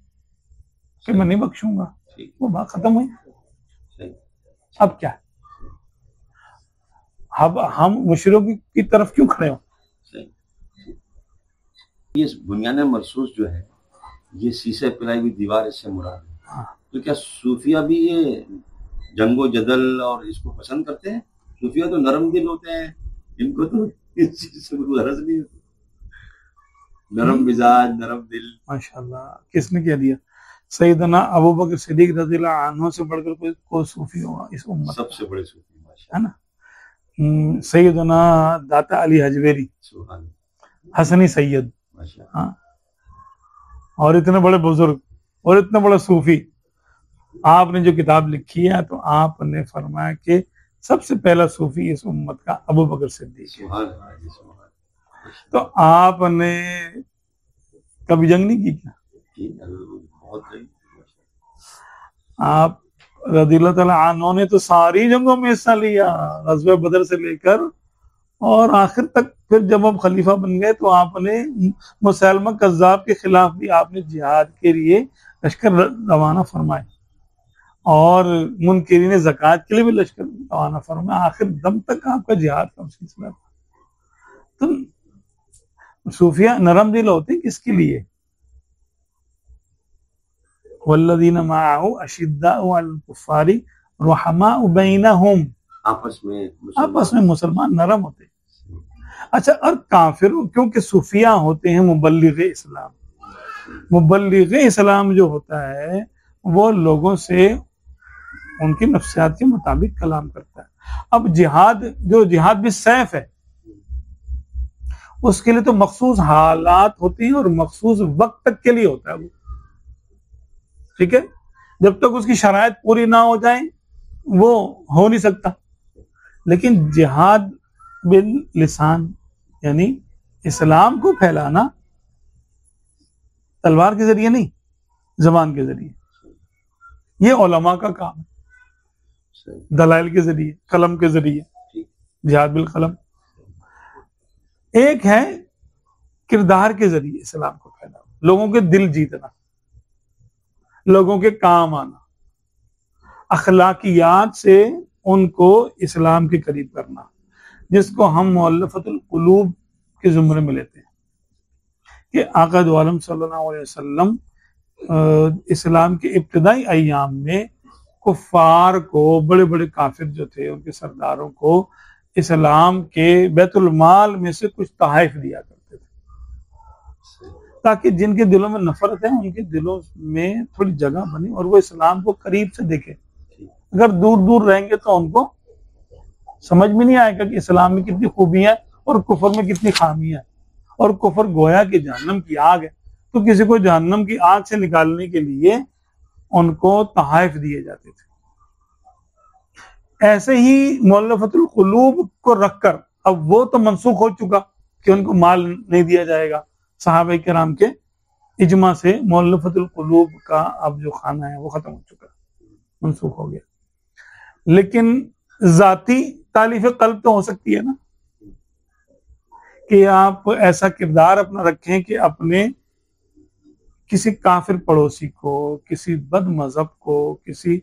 कि मैं नहीं बख्शूंगा, वो बात खत्म हुई। अब क्या, अब हम मुशरिकों की तरफ क्यों खड़े हो? ये बुनियाने मरसूस जो है, ये शीशे पिलाई हुई दीवार, इससे मुराद है। हाँ। तो क्या सूफिया भी ये जंगो जदल और इसको पसंद करते हैं? सूफिया तो नरम दिल होते हैं, इनको तो इस चीज से कोई हरज नहीं होती। नरम मिजाज, नरम दिल। माशाल्लाह, किसने कह दिया? सैयदना अबू बकर सिद्दीक रज़ियल्लाहु अन्हु से बढ़कर कोई सूफी होगा इस उम्मत, सबसे बड़े सूफी है ना। सैयदना दाता अली हजवेरी, हसनी सैयद, हाँ, और इतने बड़े बुजुर्ग और इतने बड़े सूफी। आपने जो किताब लिखी है तो आपने फरमाया कि सबसे पहला सूफी इस उम्मत का अबू बकर सिद्दीक है। तो आपने कभी जंग नहीं की क्या? आप रज़ियल्लाहु तआला अन्हु ने तो सारी जंगों में हिस्सा लिया, ग़ज़वा बदर से लेकर और आखिर तक। फिर जब आप खलीफा बन गए तो आपने मुसैलमा कज़्ज़ाब के खिलाफ भी आपने जिहाद के लिए लश्कर रवाना फरमाए और मुनकिरीन ज़कात के लिए भी लश्कर रवाना फरमाया। आखिर दम तक आपका जिहाद का सिलसिला था। तो सूफिया नरम दिल होते हैं किसके लिए? वल्लज़ीना मअहु अशिद्दाउ अलल कुफ़्फ़ारी रुहमाउ बैनहुम, आपस में मुसलमान नरम होते हैं। अच्छा, और काफिर, क्योंकि सूफिया होते हैं मुबल्लिग इस्लाम। मुबल्लिग इस्लाम जो होता है वो लोगों से उनकी नफ्सियात के मुताबिक कलाम करता है। अब जिहाद भी सैफ है, उसके लिए तो मखसूस हालात होती हैं और मखसूस वक्त तक के लिए होता है वो, ठीक है। जब तक उसकी शराइत पूरी ना हो जाए वो हो नहीं सकता। लेकिन जिहाद बिल लिसान, यानी इस्लाम को फैलाना तलवार के जरिए नहीं, जबान के जरिए, ये उलमा का काम है। दलाइल के जरिए, कलम के जरिए, जिहाद बिल कलम। एक है किरदार के जरिए इस्लाम को फैलाना, लोगों के दिल जीतना, लोगों के काम आना, अखलाकियात से उनको इस्लाम के करीब करना, जिसको हम मुअल्लफ़तुल क़ुलूब के ज़ुमरे में लेते हैं कि आका दो आलम सल्लल्लाहु अलैहि वसल्लम इस्लाम के इब्तिदाई अय्याम में कुफ़ार को, बड़े बड़े काफिर जो थे उनके सरदारों को इस्लाम के बैतुल माल में से कुछ तोहफ़े दिया करते थे, ताकि जिनके दिलों में नफरत है उनके दिलों में थोड़ी जगह बनी और वो इस्लाम को करीब से देखे। अगर दूर दूर रहेंगे तो उनको समझ में नहीं आएगा कि इस्लाम में कितनी खूबियां और कुफर में कितनी खामियां है, और कुफर गोया कि जहन्नम की आग है। तो किसी को जहन्नम की आग से निकालने के लिए उनको तहाइफ दिए जाते थे। ऐसे ही मुअल्लफतुल कुलूब को रखकर, अब वो तो मनसूख हो चुका कि उनको माल नहीं दिया जाएगा, सहाबा किराम के इजमा से मुअल्लफतुल कुलूब का अब जो खाना है वो खत्म हो चुका, मनसूख हो गया। लेकिन जाती तालीफ कल्ब तो हो सकती है ना, कि आप ऐसा किरदार अपना रखें कि अपने किसी काफिर पड़ोसी को, किसी बद मजहब को, किसी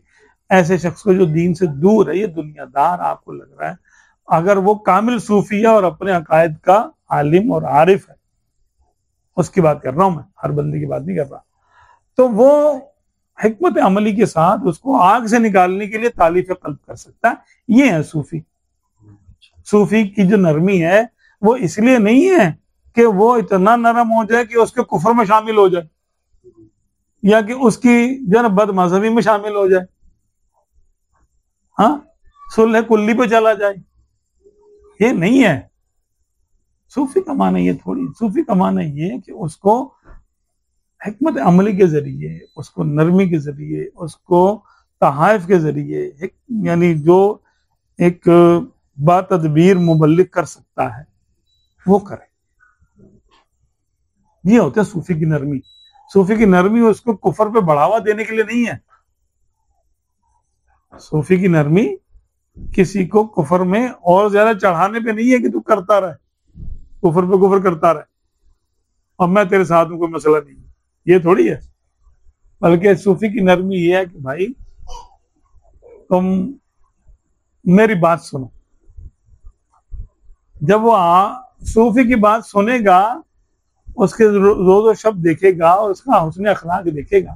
ऐसे शख्स को जो दीन से दूर है, ये दुनियादार आपको लग रहा है, अगर वो कामिल सूफी है और अपने अकायद का आलिम और आरिफ है, उसकी बात कर रहा हूं मैं, हर बंदे की बात नहीं कर रहा, तो वो हिकमत अमली के साथ उसको आग से निकालने के लिए तालीफ कल्ब कर सकता है। ये है सूफी। सूफी की जो नरमी है वो इसलिए नहीं है कि वो इतना नरम हो जाए कि उसके कुफर में शामिल हो जाए, या कि उसकी जो है बद मजहबी में शामिल हो जाए, हाँ, सुलह कुल्ली पे चला जाए, ये नहीं है। सूफी का माना ये थोड़ी, सूफी का माना ये है कि उसको हिकमत अमली के जरिए, उसको नरमी के जरिए, उसको तहाइफ के जरिए, यानी जो एक बातदबीर मुबल्लिग कर सकता है वो करे। ये होता है सूफी की नरमी। सूफी की नरमी उसको कुफर पे बढ़ावा देने के लिए नहीं है। सूफी की नरमी किसी को कुफर में और ज्यादा चढ़ाने पे नहीं है कि तू करता रहे, कुफर पे कुफर करता रहे और मैं तेरे साथ में कोई मसला नहीं है, ये थोड़ी है। बल्कि सूफी की नरमी ये है कि भाई तुम मेरी बात सुनो। जब वो सूफी की बात सुनेगा, उसके रोज़ो शब्द देखेगा और उसका हुस्न अखलाक देखेगा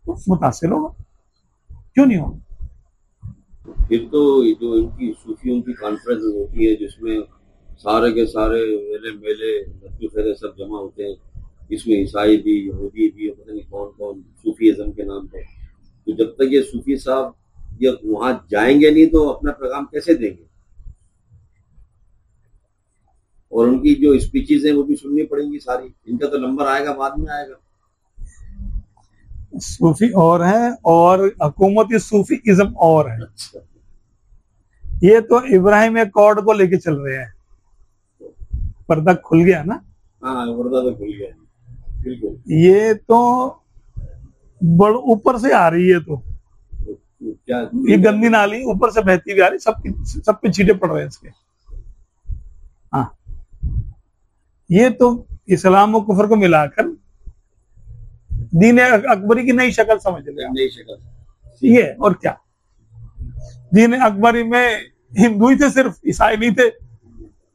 तो मुतासिर होगा, क्यों नहीं होगा। फिर तो जो इनकी सूफियों की कॉन्फ्रेंस होती है जिसमें सारे के सारे मेले मेले लत्तू फेरे सब जमा होते हैं, इसमें ईसाई भी, यहूदी भी, पता नहीं कौन कौन, सूफीज़म के नाम पर। तो जब तक ये सूफी साहब ये वहां जाएंगे नहीं तो अपना पैगाम कैसे देंगे? और उनकी जो स्पीचेस हैं वो भी सुननी पड़ेंगी सारी। इनका तो नंबर आएगा, बाद में आएगा। सूफी और है और हुकूमती सूफीइज्म और है। अच्छा। ये तो इब्राहिम एकॉर्ड को लेके चल रहे हैं। पर्दा खुल गया ना? हाँ, पर्दा तो खुल गया, बिल्कुल। ये तो बड़ ऊपर से आ रही है, तो क्या ये गंदी नाली ऊपर से बहती हुई आ रही, सब पे छींटे पड़ रहे हैं इसके। हाँ, ये तो इस्लाम और कुफर को मिलाकर दीन अकबरी की नई शक्ल समझ लिया, नई शक्ल। ये और क्या। दीन अकबरी में हिंदू ही थे, सिर्फ ईसाई नहीं थे।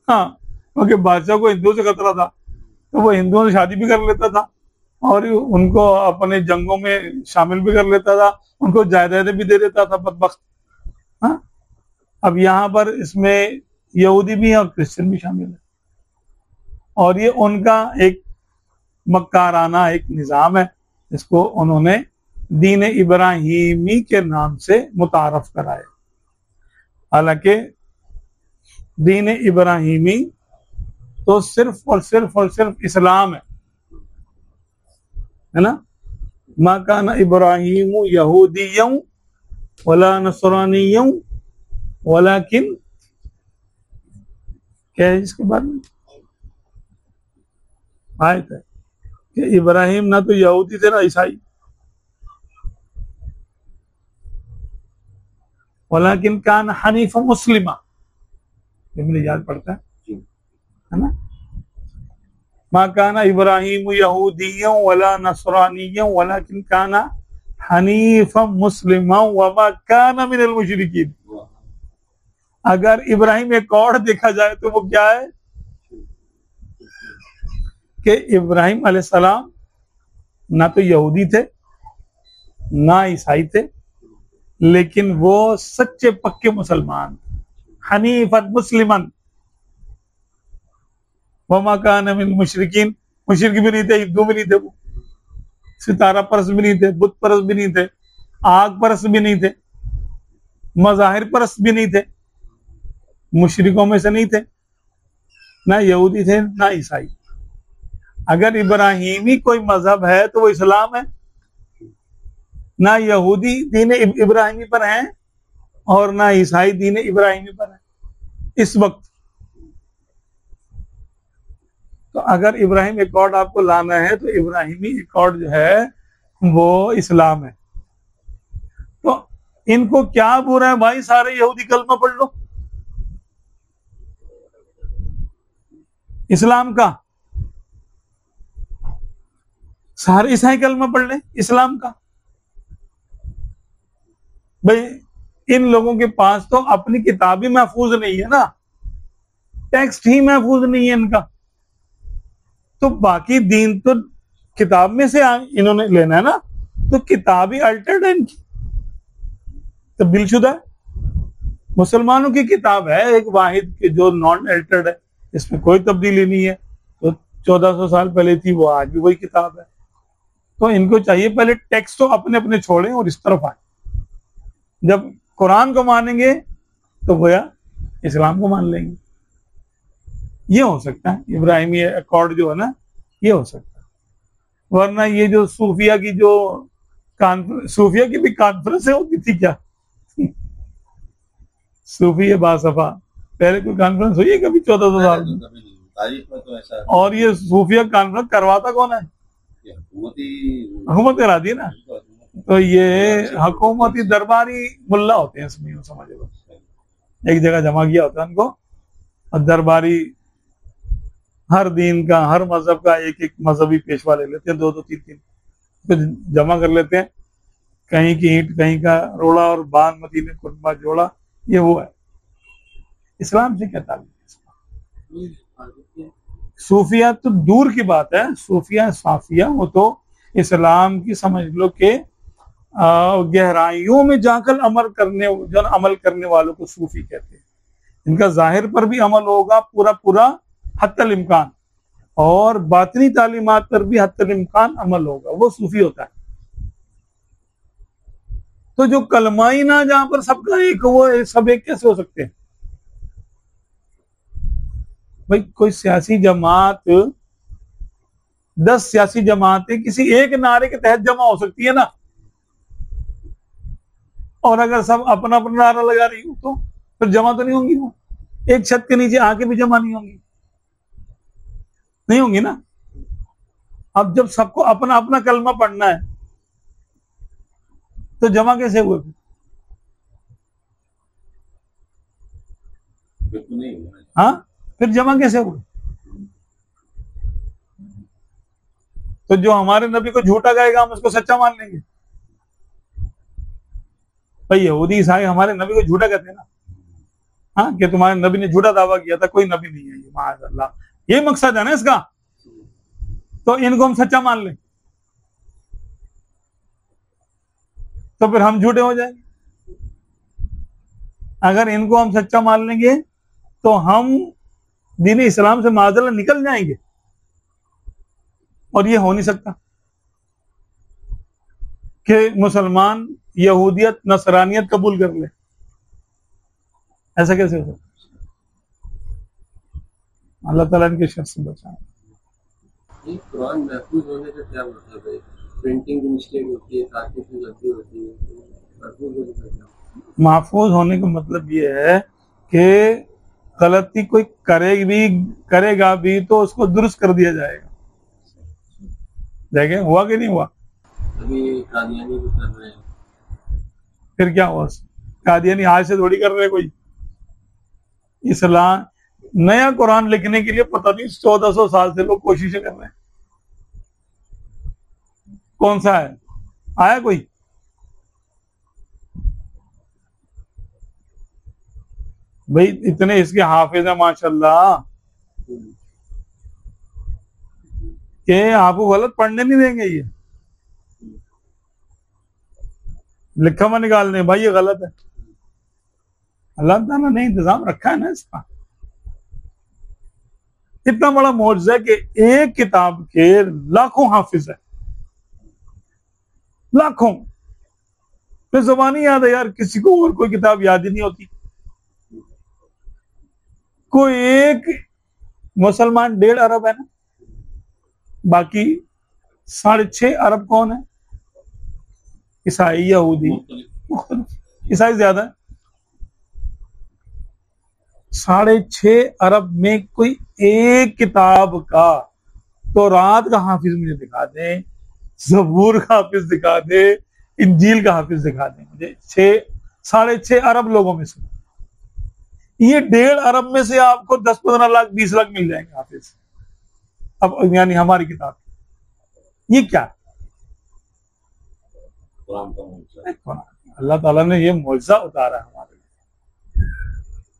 हाँ, क्योंकि बादशाह को हिंदुओं से खतरा था तो वो हिंदुओं से शादी भी कर लेता था और उनको अपने जंगों में शामिल भी कर लेता था, उनको जायदादें भी दे देता था बदबख्त। हाँ, अब यहाँ पर इसमें यहूदी भी है और क्रिश्चियन भी शामिल है, और ये उनका एक मक्काराना एक निज़ाम है, इसको उन्होंने दीन इब्राहिमी के नाम से मुतारफ कराया। हालांकि दीन इब्राहिमी तो सिर्फ और सिर्फ इस्लाम है ना। मा काना इब्राहिम यहूदिय्यन वला नसरानिय्यन वलाकिन, क्या है इसके बारे में आयत है कि इब्राहिम ना तो यहूदी थे ना ईसाई, वलाकिन कान हनीफ मुस्लिमा, इब्न याद पड़ता है ना। मा काना इब्राहिम यहूदिय्यन वला नसरानिय्यन वलाकिन काना हनीफा मुस्लिमा वमा काना मिनल मुशरिकीन। अगर इब्राहिम एक और देखा जाए तो वो क्या है कि इब्राहिम अलैहिस्सलाम ना तो यहूदी थे ना ईसाई थे, लेकिन वो सच्चे पक्के मुसलमान, हनीफन मुस्लिमन, वमा काना मिनल मुशरिकीन, मुशरिक भी नहीं थे, हिंदू भी नहीं थे, वो सितारा परस्त भी नहीं थे, बुत परस्त भी नहीं थे, आग परस्त भी नहीं थे, मज़ाहिर परस्त भी नहीं थे, मुशरिकों में से नहीं थे, ना यहूदी थे ना ईसाई। अगर इब्राहिमी कोई मजहब है तो वो इस्लाम है। ना यहूदी दीन इब्राहिमी पर है और ना ईसाई दीन इब्राहिमी पर है इस वक्त। तो अगर इब्राहिम अकॉर्ड आपको लाना है तो इब्राहिमी अकॉर्ड जो है वो इस्लाम है। तो इनको क्या बुरा है भाई, सारे यहूदी कलमा पढ़ लो इस्लाम का, सारे ईसाई कलमा पढ़ ले इस्लाम का। भाई इन लोगों के पास तो अपनी किताब ही महफूज नहीं है ना, टेक्स्ट ही महफूज नहीं है इनका, तो बाकी दीन तो किताब में से इन्होंने लेना है ना, तो किताब ही अल्टर्ड है इनकी, तब्दीलशुदा है। मुसलमानों की किताब है एक वाहिद की जो नॉन अल्टर्ड है, इसमें कोई तब्दीली नहीं है, तो 1400 साल पहले थी वो आज भी वही किताब है। तो इनको चाहिए पहले टेक्स्ट तो अपने अपने छोड़ें और इस तरफ आए। जब कुरान को मानेंगे तो गोया इस्लाम को मान लेंगे। ये हो सकता है इब्राहिमी अकॉर्ड जो है ना, ये हो सकता है। वरना ये जो सूफिया की जो सूफिया की भी कॉन्फ्रेंस है होती थी क्या सूफी बासफा, पहले कोई कॉन्फ्रेंस हुई है कभी 1400 साल में? तारीख में तो ऐसा। और ये सूफिया कॉन्फ्रेंस करवाता कौन है? हुकूमत करा दी ना। तो ये हुकूमती दरबारी मुल्ला होते हैं इसमें, समझ लो एक जगह जमा किया होता है उनको, और दरबारी हर दीन का हर मजहब का एक एक मजहबी पेशवा ले लेते हैं, दो दो तीन तीन, फिर जमा कर लेते हैं, कहीं की ईंट कहीं का रोड़ा और बांध मदीने कुर्बा जोड़ा, ये वो है। इस्लाम से क्या ताल्लुक है? सूफिया तो दूर की बात है, सूफिया साफिया वो तो इस्लाम की समझ लो के गहराइयों में जाकर अमल करने वालों को सूफी कहते हैं। इनका जाहिर पर भी अमल होगा पूरा पूरा हत्तल इम्कान, और बातनी तालीमात पर भी हत्तल इम्कान अमल होगा, वो सूफी होता है। तो जो कलमाई ना जहां पर सबका एक, वो सब एक कैसे हो सकते हैं भाई? कोई सियासी जमात 10 सियासी जमातें किसी एक नारे के तहत जमा हो सकती है ना, और अगर सब अपना अपना नारा लगा रही हो तो फिर जमा तो नहीं होंगी, वो एक छत के नीचे आके भी जमा नहीं होंगी, नहीं होंगी ना। अब जब सबको अपना अपना कलमा पढ़ना है तो जमा कैसे हुए? हाँ, फिर जमा कैसे हुए? तो जो हमारे नबी को झूठा कहेगा हम उसको सच्चा मान लेंगे? भाई यहूदी ईसाई हमारे नबी को झूठा कहते हैं ना, हाँ, कि तुम्हारे नबी ने झूठा दावा किया था, कोई नबी नहीं है ये, माशाअल्लाह, ये मकसद है ना इसका, तो इनको हम सच्चा मान लें तो फिर हम झूठे हो जाएंगे। अगर इनको हम सच्चा मान लेंगे तो हम दीन इस्लाम से माज़अल्लाह निकल जाएंगे, और ये हो नहीं सकता कि मुसलमान यहूदियत नसरानियत कबूल कर ले, ऐसा कैसे हो सकता? अल्लाह ताला इनके शर से बचाए। कुरान महफूज होने का क्या मतलब है? प्रिंटिंग की मिस्टेक होती है, काफी की गलती होती है, महफूज होने का मतलब ये है कि गलती कोई करेगा भी तो उसको दुरुस्त कर दिया जाएगा। देखें हुआ कि नहीं हुआ? अभी कादियानी भी कर रहे हैं, फिर क्या हुआ? कादियानी आज से थोड़ी कर रहे कोई, इस्लाम नया कुरान लिखने के लिए पता नहीं 1400 साल से लोग कोशिशें कर रहे हैं। कौन सा है आया कोई? भाई इतने इसके हाफिज है माशाल्लाह कि आपको गलत पढ़ने नहीं देंगे। ये लिखा हुआ निकाल दें भाई ये गलत है। अल्लाह ताला ने इंतजाम रखा है ना इसका। इतना बड़ा मौजज़ा कि एक किताब के लाखों हाफिज है, लाखों। फिर ज़बानी याद है यार, किसी को और कोई किताब याद ही नहीं होती। कोई एक मुसलमान 1.5 अरब है ना, बाकी 6.5 अरब कौन है? ईसाई, यहूदी, मुख्तलिफ। ईसाई ज्यादा है। 6.5 अरब में कोई एक किताब का, तो रात का हाफिज मुझे दिखा दे, ज़बूर का हाफिज दिखा दे, इंजील का हाफिज दिखा दे मुझे। 6.5 अरब लोगों में से ये 1.5 अरब में से आपको 10-15 लाख 20 लाख मिल जाएंगे हाफिज। अब यानी हमारी किताब ये क्या? अल्लाह ताला ने ये मौजज़ा उतारा है हमारे लिए।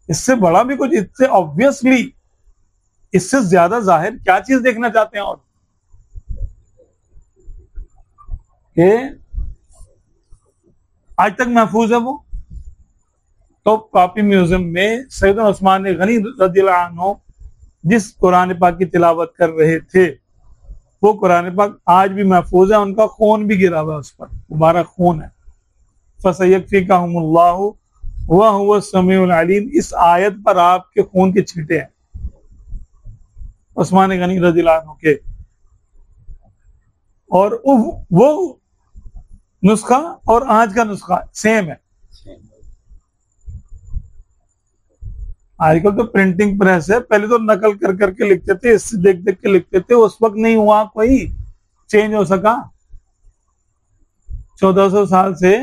इससे बड़ा भी कुछ, इससे ऑब्वियसली इससे ज्यादा जाहिर क्या चीज देखना चाहते हैं? और कि आज तक महफूज है वो। तो कॉपी म्यूजियम में सैयदना उस्मान गनी रज़ियल्लाहु अन्हु जिस कुरान पाक की तिलावत कर रहे थे, वो कुरान पाक आज भी महफूज है। उनका खून भी गिरा हुआ है उस पर, मुबारक खून है। फसयक्फिकहुमुल्लाहु व हुवा समीउल अलीम, इस आयत पर आपके खून के छींटे हैं उस्मान गनी रज़ियल्लाहु अन्हु के। और वो नुस्खा और आज का नुस्खा सेम है। आजकल तो प्रिंटिंग प्रेस है, पहले तो नकल कर करके लिखते थे, इससे देख देख के लिखते थे। उस वक्त नहीं हुआ कोई चेंज हो सका। 1400 साल से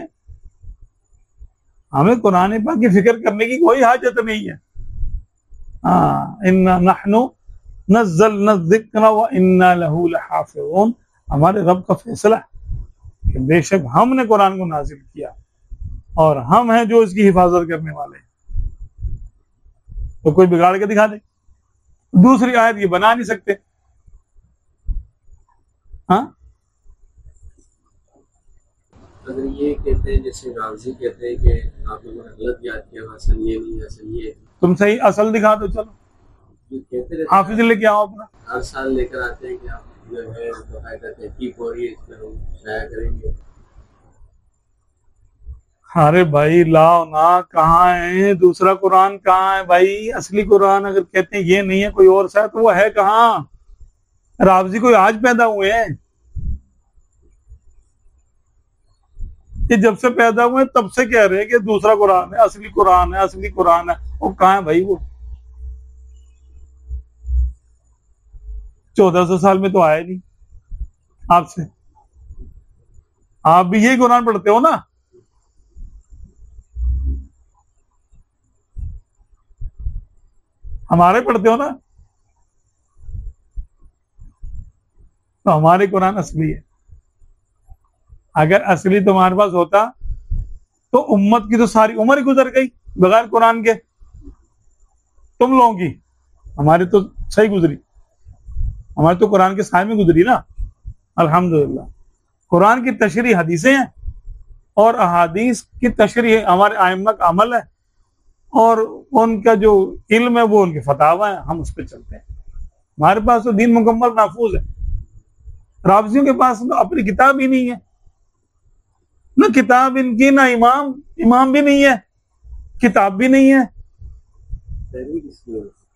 हमें कुरान पाक की फिक्र करने की कोई हाजत नहीं है। हाँ, इन्ना नहनु नज़्ज़लना ज़िक्र व इन्ना लहू लहाफ़िज़ून, हमारे रब का फैसला है कि बेशक हमने कुरान को नाजिल किया और हम हैं जो इसकी हिफाजत करने वाले हैं। तो कोई बिगाड़ के दिखा दे, दूसरी आयत ये बना नहीं सकते। हाँ, अगर ये कहते हैं, जैसे राजी कहते हैं कि आप लोगों ने गलत याद किया, असल ये नहीं, असल ये, तुम सही असल दिखा दो, चलो कहते हाफिज लेके आओ अपना। हर साल लेकर आते हैं कि आप जो है बाकायदा तहकीक हो रही है, इसमें हम शाया करेंगे। अरे भाई लाओ ना, कहाँ है दूसरा कुरान? कहाँ है भाई असली कुरान? अगर कहते हैं ये नहीं है कोई और सा, तो वो है कहाँ? रावजी कोई आज पैदा हुए हैं? ये जब से पैदा हुए तब से कह रहे हैं कि दूसरा कुरान है, असली कुरान है, असली कुरान है। वो कहाँ है भाई? वो 1400 साल में तो आया नहीं आपसे। आप भी यही कुरान पढ़ते हो ना? हमारे पढ़ते हो ना? तो हमारे कुरान असली है। अगर असली तुम्हारे पास होता तो उम्मत की तो सारी उम्र ही गुजर गई बगैर कुरान के। तुम लोगों की, हमारी तो सही गुजरी। हमारी तो कुरान के साय में गुजरी ना, अल्हम्दुलिल्लाह। कुरान की तशरीह हदीसें हैं और अहादीस की तशरीह हमारे आइम्मा का अमल है, और उनका जो इल्म है वो उनके फतावा है, हम उस पर चलते हैं। हमारे पास तो दीन मुकम्मल महफूज है। रावजियों के पास तो अपनी किताब ही नहीं है, ना किताब इनकी, ना इमाम भी नहीं है, किताब भी नहीं है,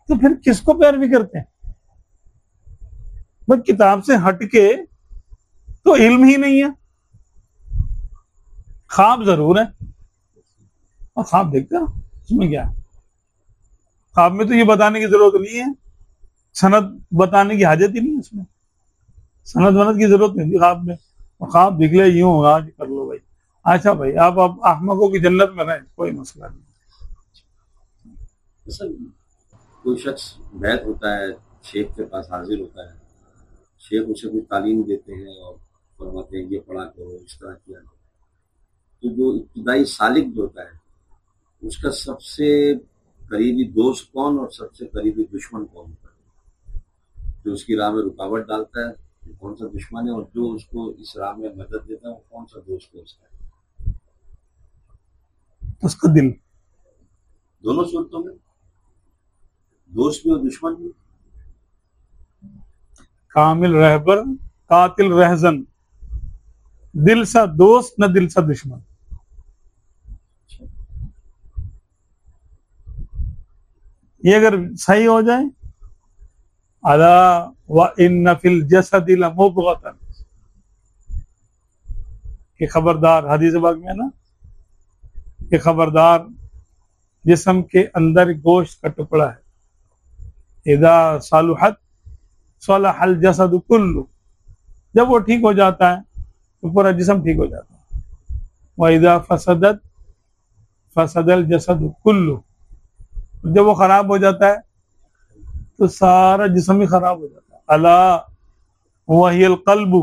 तो फिर किसको पैरवी करते हैं? बस किताब से हटके तो इल्म ही नहीं है। ख्वाब जरूर है, और ख्वाब देखते हो उसमें क्या है? ख्वाब में तो ये बताने की जरूरत नहीं है, सनद बताने की हाजत ही नहीं है उसमें। सनद वनद की जरूरत नहीं थी ख्वाब में। ख्वाब दिख ले यूं होगा, कर लो भाई। अच्छा भाई, आप अहमकों की जन्नत में रहें, कोई मसला नहीं। कोई शख्स बैत होता है, शेख के पास हाजिर होता है, शेख उसे कुछ तालीम देते हैं और फरमाते हैं ये पढ़ा करो, इस तरह किया करो। तो जो इब्तिदाई सालिक जो होता है, उसका सबसे करीबी दोस्त कौन और सबसे करीबी दुश्मन कौन होता है? जो उसकी राह में रुकावट डालता है वो कौन सा दुश्मन है, और जो उसको इस राह में मदद देता है वो कौन सा दोस्त है उसका? उसका दिल। दोनों सूरतों में, दोस्त भी और दुश्मन भी। कामिल रहबर, कातिल रहजन, दिल सा दोस्त न दिल सा दुश्मन। ये अगर सही हो जाए अला व इन्न फिल जसदि लमुदगतन, कि खबरदार, हदीस पाक में ना, कि खबरदार जिस्म के अंदर गोश्त का टुकड़ा है, इदा सालुहत सलहल जसद कुल्लु, जब वो ठीक हो जाता है तो पूरा जिस्म ठीक हो जाता है। व इदा फसदत फसदल जसद कुल्लु, जब वो खराब हो जाता है तो सारा जिस्म ही खराब हो जाता है। अला वहियल कल्बु,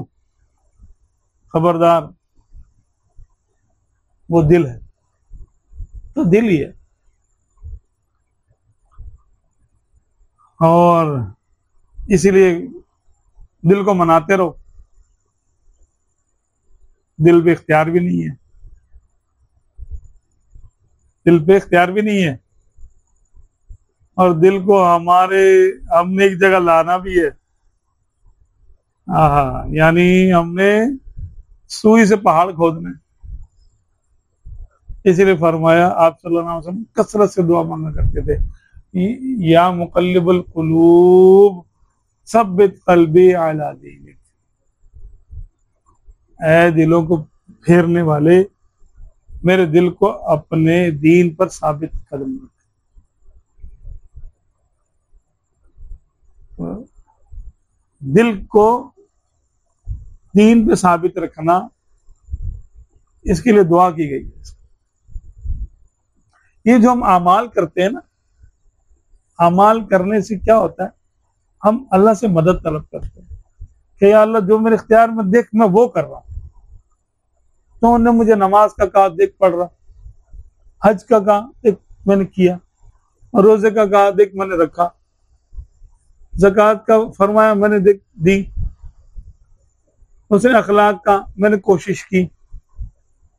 खबरदार वो दिल है, तो दिल ही है। और इसीलिए दिल को मनाते रहो, दिल पे इख्तियार भी नहीं है, दिल पे इख्तियार भी नहीं है। और दिल को हमने एक जगह लाना भी है। यानी हमने सुई से पहाड़ खोदना है। इसीलिए फरमाया आप सल्लल्लाहु अलैहि वसल्लम कसरत से दुआ मांगा करते थे, या मुक़ल्लिबुल क़ुलूब सब्बित क़ल्बी अला दीनिक, ऐ दिलों को फेरने वाले, मेरे दिल को अपने दीन पर साबित कदम रख। दिल को दीन पे साबित रखना, इसके लिए दुआ की गई है। ये जो हम अमाल करते हैं ना, अमाल करने से क्या होता है, हम अल्लाह से मदद तलब करते हैं कि या अल्लाह जो मेरे इख्तियार में देख मैं वो कर रहा हूं। तो उन्होंने मुझे नमाज का कहा, देख पढ़ रहा, हज का कहा, देख मैंने किया, और रोजे का कहा, देख मैंने रखा, ज़कात का फरमाया, मैंने देख दी, उसने अखलाक का मैंने कोशिश की,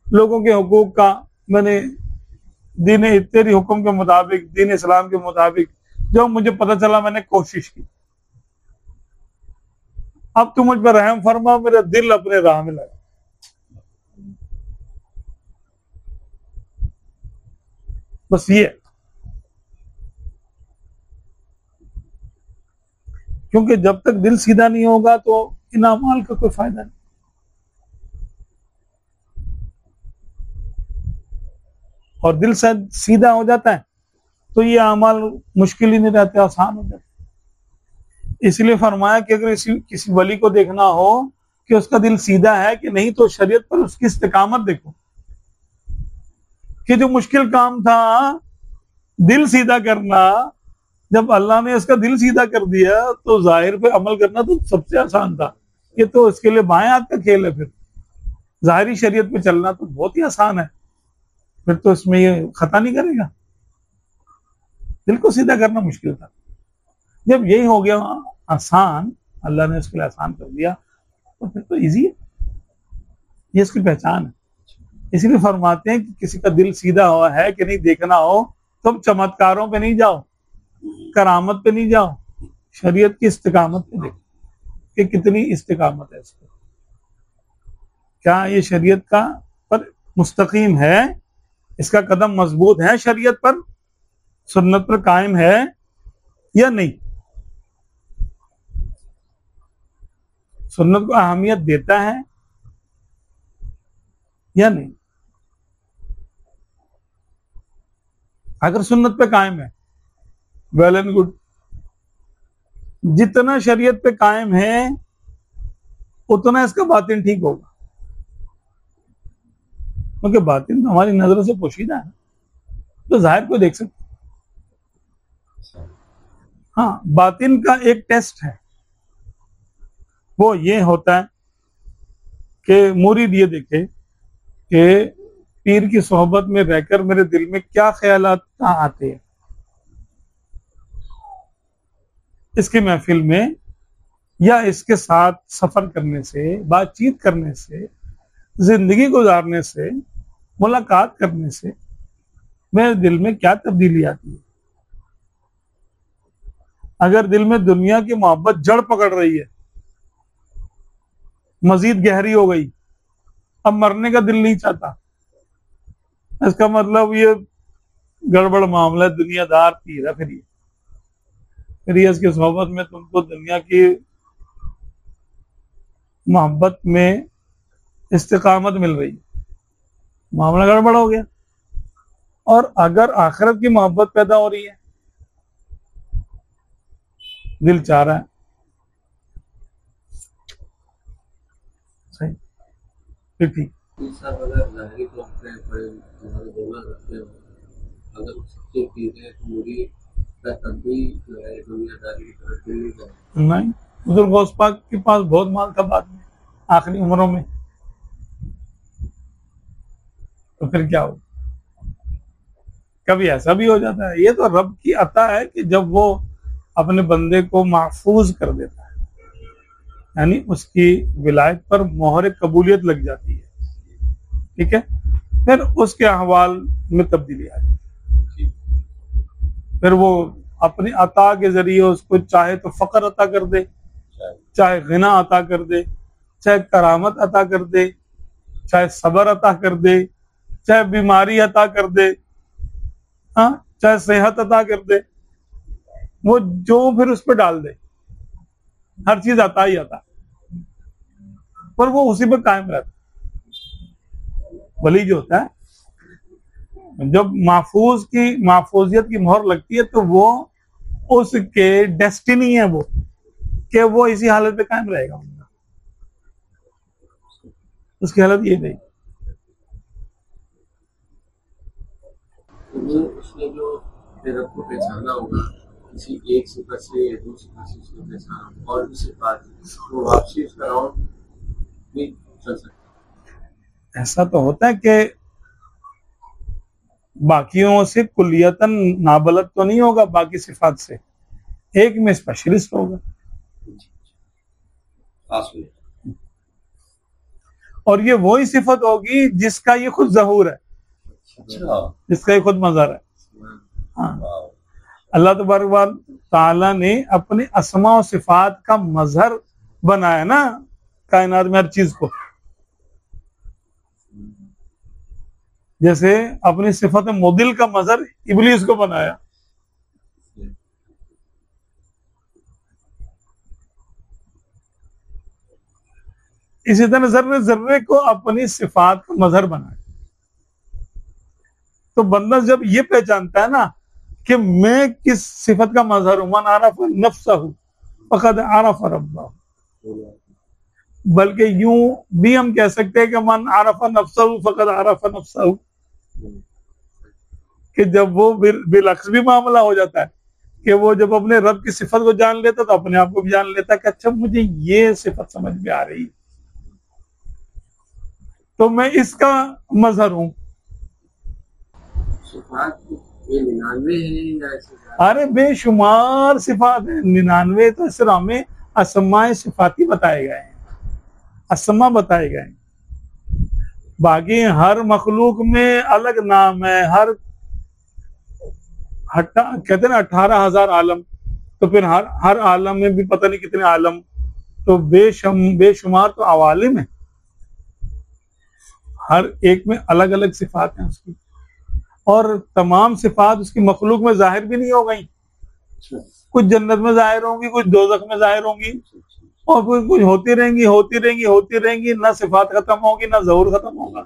लोगों के हुकूक का मैंने दीन तेरी हुक्म के मुताबिक, दीन इस्लाम के मुताबिक जो मुझे पता चला मैंने कोशिश की। अब तू मुझ पर रहम फरमा, मेरा दिल अपने राह में लगा। बस ये, क्योंकि जब तक दिल सीधा नहीं होगा तो इन अमाल का कोई फायदा नहीं। और दिल से सीधा हो जाता है तो ये अमाल मुश्किल ही नहीं रहते, आसान हो जाते। इसलिए फरमाया कि अगर किसी वली को देखना हो कि उसका दिल सीधा है कि नहीं, तो शरीयत पर उसकी इस्तिकामत देखो। कि जो मुश्किल काम था दिल सीधा करना, जब अल्लाह ने इसका दिल सीधा कर दिया तो जाहिर पे अमल करना तो सबसे आसान था। ये तो इसके लिए बाएं हाथ का खेल है। फिर जाहिरी शरीयत पे चलना तो बहुत ही आसान है, फिर तो इसमें ये खता नहीं करेगा। दिल को सीधा करना मुश्किल था, जब यही हो गया आसान, अल्लाह ने उसके लिए आसान कर दिया, तो फिर तो इजी है। ये इसकी पहचान है। इसीलिए फरमाते हैं कि किसी का दिल सीधा हुआ है कि नहीं देखना हो तो चमत्कारों पे नहीं जाओ, करामत पे नहीं जाओ, शरीयत की इस्तिकामत पे देखो कि कितनी इस्तिकामत है इसको, क्या ये शरीयत का पर मुस्तकीम है, इसका कदम मजबूत है, शरीयत पर सुन्नत पर कायम है या नहीं, सुन्नत को अहमियत देता है या नहीं। अगर सुन्नत पे कायम है, वेल एंड गुड। जितना शरीयत पे कायम है उतना इसका बातिन ठीक होगा, क्योंकि बातिन तो हमारी नजरों से पोशीदा है, तो जाहिर को देख सकते। हाँ, बातिन का एक टेस्ट है, वो ये होता है कि मुरीद ये देखे कि पीर की सोहबत में रहकर मेरे दिल में क्या ख्यालात कहाँ आते हैं। इसकी महफिल में या इसके साथ सफर करने से, बातचीत करने से, जिंदगी गुजारने से, मुलाकात करने से मेरे दिल में क्या तब्दीली आती है। अगर दिल में दुनिया की मोहब्बत जड़ पकड़ रही है, मजीद गहरी हो गई, अब मरने का दिल नहीं चाहता, इसका मतलब ये गड़बड़ मामला है, दुनियादार पीर है फिर ये। फिर ये इसकी सोहबत में तुमको दुनिया की मोहब्बत में इस्तिकामत मिल रही, मामला गड़बड़ हो गया। और अगर आखिरत की मोहब्बत पैदा हो रही है, दिल चाह रहा है, सही, फिर ठीक। अगर ज़ाहिरी तौर पे बड़े हमारे दौलत रखते हो, अगर सच्ची चीज़ें तो मुझे तब भी जो है दुनियादारी की तरफ दिल नहीं जाए। नहीं, हुज़ूर गौस पाक के पास बहुत माल था बाद में, आखिरी उम्रों में, तो फिर क्या हो, कभी ऐसा भी हो जाता है। ये तो रब की अता है कि जब वो अपने बंदे को महफूज कर देता है, यानी उसकी विलायत पर मोहर कबूलियत लग जाती है, ठीक है, फिर उसके अहवाल में तब्दीली आ जाती है। फिर वो अपनी अता के जरिए उसको चाहे तो फकर अता कर दे, चाहे गिना अता कर दे, चाहे करामत अता कर दे, चाहे सबर अता कर दे, चाहे बीमारी अता कर दे, हाँ, चाहे सेहत अता कर दे, वो जो फिर उस पर डाल दे, हर चीज अता ही अता, पर वो उसी पर कायम रहता। वली जो होता है, जब महफूजियत की मोहर लगती है, तो वो उसके डेस्टिनी है वो, कि वो इसी हालत पे कायम रहेगा, उसकी हालत ये नहीं। उसने जो रब को पहचाना होगा किसी एक सिफत से या दूसरी सिफत से उसने पहचाना, और भी सिफात तो वापसी उसका राउंड भी चल सकता। ऐसा तो होता है कि बाकियों से कुलियतन नाबलद तो नहीं होगा, बाकी सिफात से एक में स्पेशलिस्ट होगा, और ये वही सिफत होगी जिसका ये खुद ज़हूर है, जिसका ये खुद मज़हर है। हाँ, अल्लाह तबारक ताला ने अपने अस्मा और सिफात का मज़हर बनाया ना कायनात में हर चीज को, जैसे अपनी सिफत मुदिल का मज़हर इब्लीस को बनाया, इसी तरह जर्रे जर्रे को अपनी सिफात का मज़हर बनाया। तो बंदा जब ये पहचानता है ना कि मैं किस सिफत का मज़हर हूं, मन आरफ नफ्सहु फक़द आरफ रब्बहु, बल्कि यूं भी हम कह सकते हैं कि मन आरफ नफ्सहु फक़द आरफ नफ्सहु, कि जब वो बिलअक्स भी मामला हो जाता है कि वो जब अपने रब की सिफत को जान लेता तो अपने आप को भी जान लेता कि अच्छा मुझे ये सिफत समझ में आ रही, तो मैं इसका मज़हर हूं। अरे बेशुमार सिफात है, 99 तो सिर्फ हमें असमाए सिफाती बताए गए हैं, असमा बताए गए हैं, बाकी हर मखलूक में अलग नाम है। कहते हैं ना 18,000 आलम, तो फिर हर आलम में भी पता नहीं कितने आलम, तो बेशुमार तो अवालिम है, हर एक में अलग अलग सिफात हैं उसकी, और तमाम सिफात उसकी मखलूक में जाहिर भी नहीं हो गई, कुछ जन्नत में जाहिर होंगी, कुछ दोज़ख में जाहिर होंगी, और कुछ होती रहेंगी होती रहेंगी होती रहेंगी, ना सिफात खत्म होगी ना ज़हूर खत्म होगा,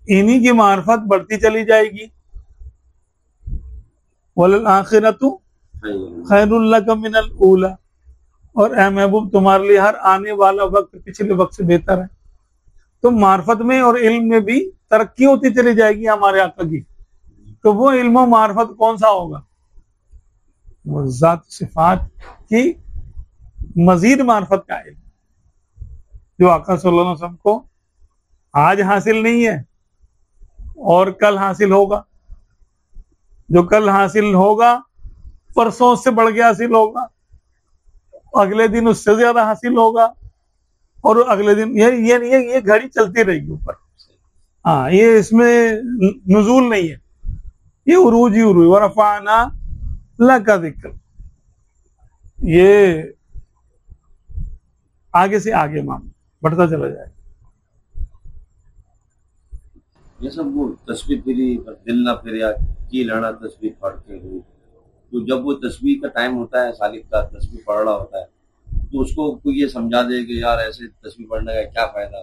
इन्हीं की मार्फत बढ़ती चली जाएगी। वल आखिरतु खैरुल लक मिनल ऊला, और ए महबूब तुम्हारे लिए हर आने वाला वक्त पिछले वक्त से बेहतर है। तो मार्फत में और इल्म में भी तरक्की होती चली जाएगी हमारे आका की। तो वो इल्म और मार्फत कौन सा होगा? वो ज़ात सिफात की मजीद मार्फत का इल्म, जो आका सल्लल्लाहु अलैहि वसल्लम को आज हासिल नहीं है और कल हासिल होगा, जो कल हासिल होगा परसों उससे बढ़ के हासिल होगा, अगले दिन उससे ज्यादा हासिल होगा, और अगले दिन ये घड़ी चलती रहेगी ऊपर। हाँ, ये इसमें नुज़ूल नहीं है, ये उरूज ही उरूज, वरफ़अना लका ज़िक्र, ये आगे से आगे मामला बढ़ता चला जाएगा। ये सब वो तस्वीर फिरी दिल ना फिर की लाना तस्वीर पढ़ के हुई तो जब वो तस्बीह का टाइम होता है, सालिक का तस्बीह पढ़ रहा होता है, तो उसको कोई ये समझा दे कि यार ऐसे तस्बीह पढ़ने का क्या फायदा,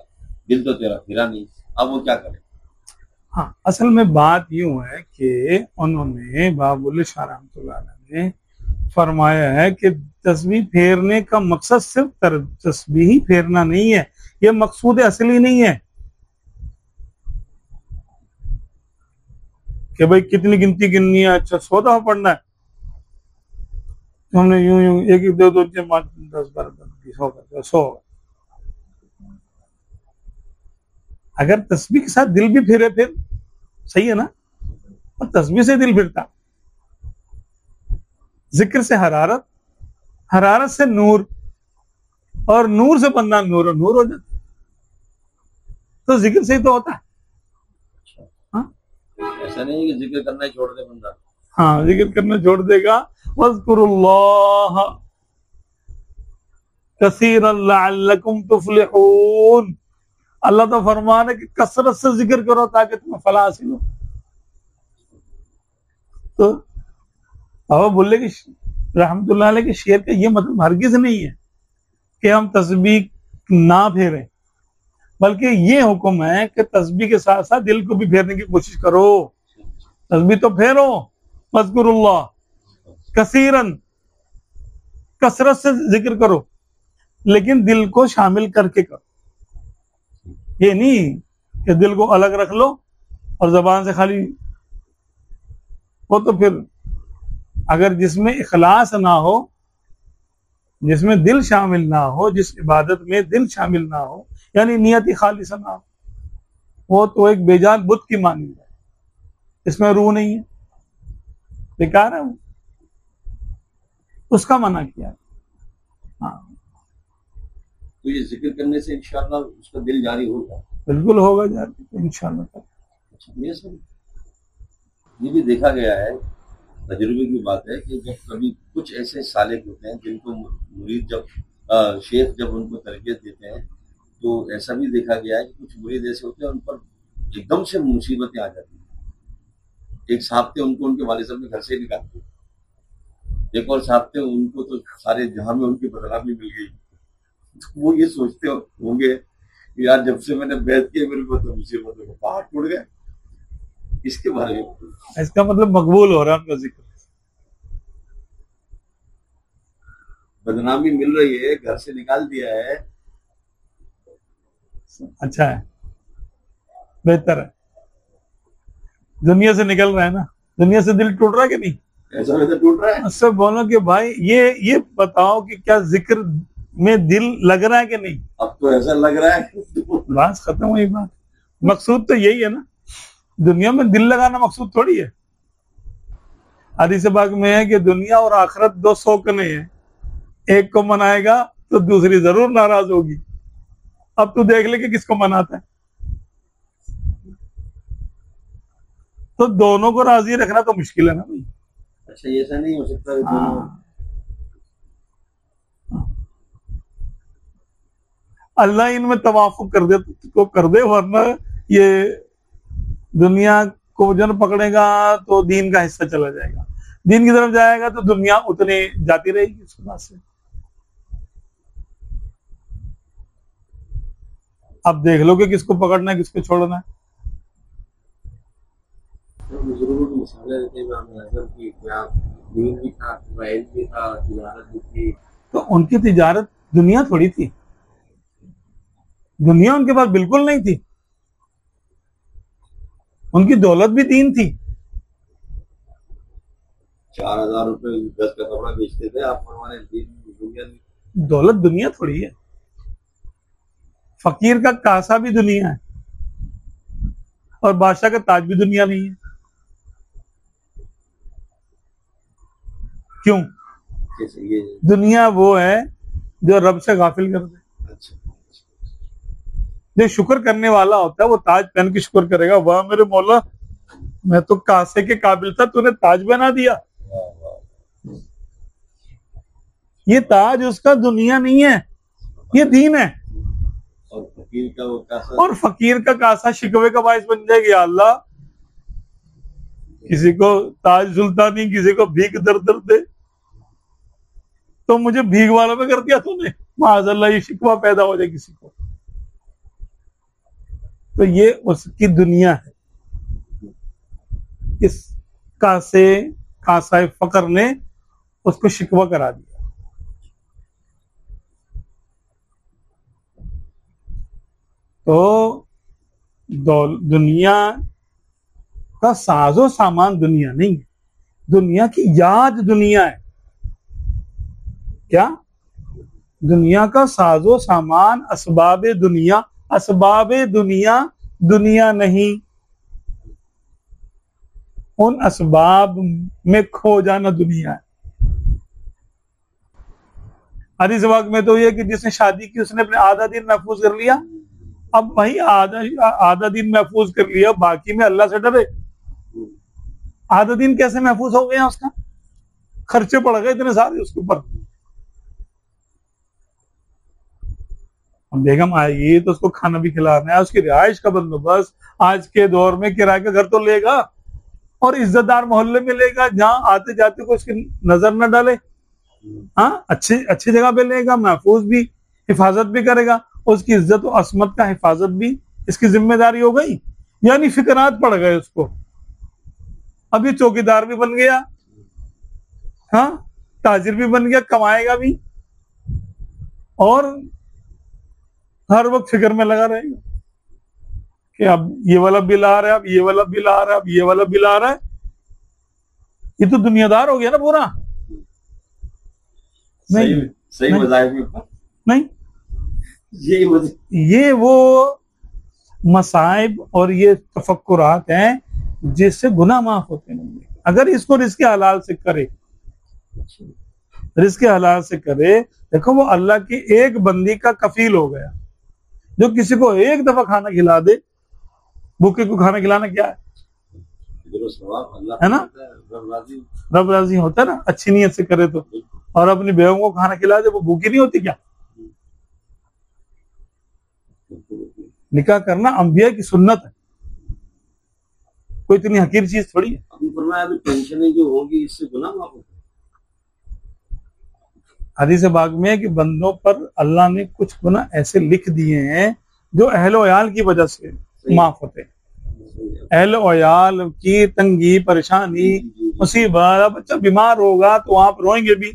दिल तो तेरा फिरा नहीं, अब वो क्या करे? हाँ, असल में बात यूं है कि उन्होंने बाबुल शाह रहमतुल्लाह अलैह ने फरमाया है कि तस्बीह फेरने का मकसद सिर्फ तस्बीह ही फेरना नहीं है, ये मकसूद असली नहीं है कि भाई कितनी गिनती गिननी है, अच्छा 100 दफा पढ़ना है, तो हमने यूं यूं 1 1 2 2 4 5 10 12 20 होगा 100 होगा। अगर तस्बीह के साथ दिल भी फिरे फिर सही है ना, और तस्बीह से दिल फिरता, जिक्र से हरारत, हरारत से नूर, और नूर से बंदा नूर और नूर हो जाता, तो जिक्र से ही तो होता है। हाँ, ऐसा नहीं है कि जिक्र करना ही छोड़ दे बंदा। हाँ, जिक्र करना छोड़ देगा। वज़्कुरुल्लाह कसीरन लअल्लकुम तुफ्लिहून, अल्लाह तो फरमान है कि कसरत से जिक्र करो ताकि तुम्हें फलाह हासिल हो। तो बाबा बोले कि रहमतुल्लाह अलैह के शेर का ये मतलब हरगिज नहीं है कि हम तस्बीह ना फेरें, बल्कि ये हुक्म है कि तस्बीह के साथ साथ दिल को भी फेरने की कोशिश करो। तस्बीह तो फेरो, वज़्कुरुल्लाह कसीरन, कसरत से जिक्र करो, लेकिन दिल को शामिल करके करो। ये नहीं कि दिल को अलग रख लो और जबान से खाली, वो तो फिर अगर जिसमें इखलास ना हो, जिसमें दिल शामिल ना हो, जिस इबादत में दिल शामिल ना हो, यानी नियत ही खालिस ना हो, वो तो एक बेजान बुत की मानी है, इसमें रूह नहीं है, बेकार है वो, उसका मना किया। हाँ, तो ये जिक्र करने से इंशाअल्लाह उसका दिल जारी होगा। बिल्कुल होगा जारी इंशाअल्लाह। अच्छा, ये भी देखा गया है, तजुर्बे की बात है कि जब कभी कुछ ऐसे सालिक होते हैं जिनको मुरीद जब शेख जब उनको तरबियत देते हैं, तो ऐसा भी देखा गया है कि कुछ मुरीद ऐसे होते हैं उन पर एकदम से मुसीबतें आ जाती हैं। एक साहब थे, उनको उनके वालिद साहब ने घर से निकाल दिया। एक और साहब थे, उनको तो सारे जहां में उनकी बदनामी मिल गई। तो वो ये सोचते होंगे कि यार जब से मैंने बैत किया मेरे को तो मुसीबतों के पहाड़ टूट गए। इसके बारे में इसका मतलब मकबूल हो रहा है उनका जिक्र, बदनामी मिल रही है, घर से निकाल दिया है, अच्छा है, बेहतर है, दुनिया से निकल रहा है ना, दुनिया से दिल टूट रहा है कि नहीं? ऐसा वैसा टूट रहा है। उससे बोलो कि भाई ये बताओ कि क्या जिक्र में दिल लग रहा है कि नहीं? अब तो ऐसा लग रहा है बस खत्म हुई बात। मकसूद तो यही है ना, दुनिया में दिल लगाना मकसूद थोड़ी है। हदीस पाक में है कि दुनिया और आखिरत 2 शौकने हैं, एक को मनाएगा तो दूसरी जरूर नाराज होगी। अब तू देख ले कि किसको मनाता है, तो दोनों को राजी रखना तो मुश्किल है ना भाई। अच्छा, ये ऐसा नहीं हो सकता कि अल्लाह इनमें तवाफुक कर दे तो कर दे, वरना ये दुनिया को जन पकड़ेगा तो दीन का हिस्सा चला जाएगा, दीन की तरफ जाएगा तो दुनिया उतने जाती रहेगी उसके पास से। अब देख लो कि किसको पकड़ना है किसको छोड़ना है। बुजुर्गों की मिसालें देते हैं, इमाम आज़म की, क्या दीन भी था, वैल भी था, तिजारत भी थी। तो उनकी तिजारत दुनिया थोड़ी थी, दुनिया उनके पास बिल्कुल नहीं थी, उनकी दौलत भी दीन थी। 4000 रुपए 10 का कपड़ा बेचते थे, आप हमारे दुनिया में दौलत दुनिया थोड़ी है, फकीर का कासा भी दुनिया है और बादशाह का ताज भी दुनिया नहीं है। क्यों? ये दुनिया वो है जो रब से गाफिल कर दे। अच्छा, जो शुक्र करने वाला होता है वो ताज पहन के शुक्र करेगा, वाह मेरे मौला मैं तो कासे के काबिल था, तूने ताज बना दिया। ये ताज उसका दुनिया नहीं है, ये दीन है। और फकीर का वो कासा, और फकीर का कासा शिकवे का बायस बन जाएगी, या अल्लाह किसी को ताज सुल्तानी, किसी को भीख दर दर दे। तो मुझे भीख वालों पे कर दिया तूने, माज़अल्लाह ये शिकवा पैदा हो जाए किसी को। तो ये उसकी दुनिया है। इस कासाए फकर ने उसको शिकवा करा दिया। तो दुनिया का साजो सामान दुनिया नहीं है, दुनिया की याद दुनिया है। क्या? दुनिया का साजो सामान असबाबे दुनिया, असबाबे दुनिया दुनिया नहीं। उन असबाब में खो जाना दुनिया है। हदीस पाक में तो ये कि जिसने शादी की उसने अपने आधा दिन महफूज कर लिया। अब भाई आधा दिन महफूज कर लिया, बाकी में अल्लाह से डरे। आधा दिन कैसे महफूज हो गया? उसका खर्चे पड़ गए इतने सारे उसके ऊपर। बेगम आएगी तो उसको खाना भी खिलाना है, उसकी रिहाइश का बंदोबस्त। आज के दौर में किराए का घर तो लेगा और इज्जतदार मोहल्ले में लेगा जहां आते जाते को उसकी नजर न डाले। हाँ, अच्छी जगह पे लेगा, महफूज भी, हिफाजत भी करेगा। उसकी इज्जत और असमत का हिफाजत भी इसकी जिम्मेदारी हो गई। यानी फिक्रात पड़ गए उसको। अभी चौकीदार भी बन गया, हाँ, ताजिर भी बन गया, कमाएगा भी और हर वक्त फिक्र में लगा रहेगा कि अब ये वाला बिल आ रहा है, अब ये वाला बिल आ रहा है, अब ये वाला बिल आ रहा है। ये तो दुनियादार हो गया ना पूरा। सही मज़ाहिब में नहीं, ये वो मसाइब और ये तफक्कुरात हैं जिससे गुनाह माफ होते नहीं। अगर इसको रिज़्क़ हलाल से करे, रिज़्क़ हलाल से करे, देखो वो अल्लाह की एक बंदी का कफील हो गया। जो किसी को एक दफा खाना खिला दे, भूखे को खाना खिलाना क्या है ना? रब राजी होता है ना, अच्छी नीयत से करे तो। और अपनी बेगम को खाना खिला दे, वो भूखी नहीं होती क्या? निकाह करना अंबिया की सुन्नत है, कोई इतनी हकीर चीज थोड़ी है। टेंशन जो होगी इससे गुनाह माफ होता है। हदीस बाग में कि बंदों पर अल्लाह ने कुछ गुनाह ऐसे लिख दिए हैं जो अहलो अयाल की वजह से माफ होते हैं। अहलो अयाल की तंगी, परेशानी, मुसीबत, बच्चा बीमार होगा तो आप रोएंगे भी,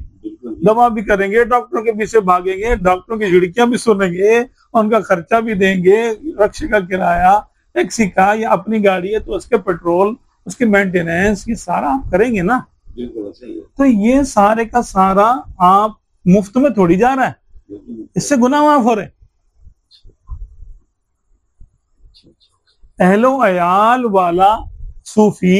दवा भी करेंगे, डॉक्टरों के पीछे भागेंगे, डॉक्टरों की झिड़कियां भी सुनेंगे, उनका खर्चा भी देंगे, रक्षा का किराया, टैक्सी का, या अपनी गाड़ी है तो उसके पेट्रोल, उसके मेंटेनेंस, ये सारा आप करेंगे ना। तो ये सारे का सारा आप मुफ्त में थोड़ी जा रहा है, इससे गुनाह माफ हो रहे। अहलो अयाल वाला सूफी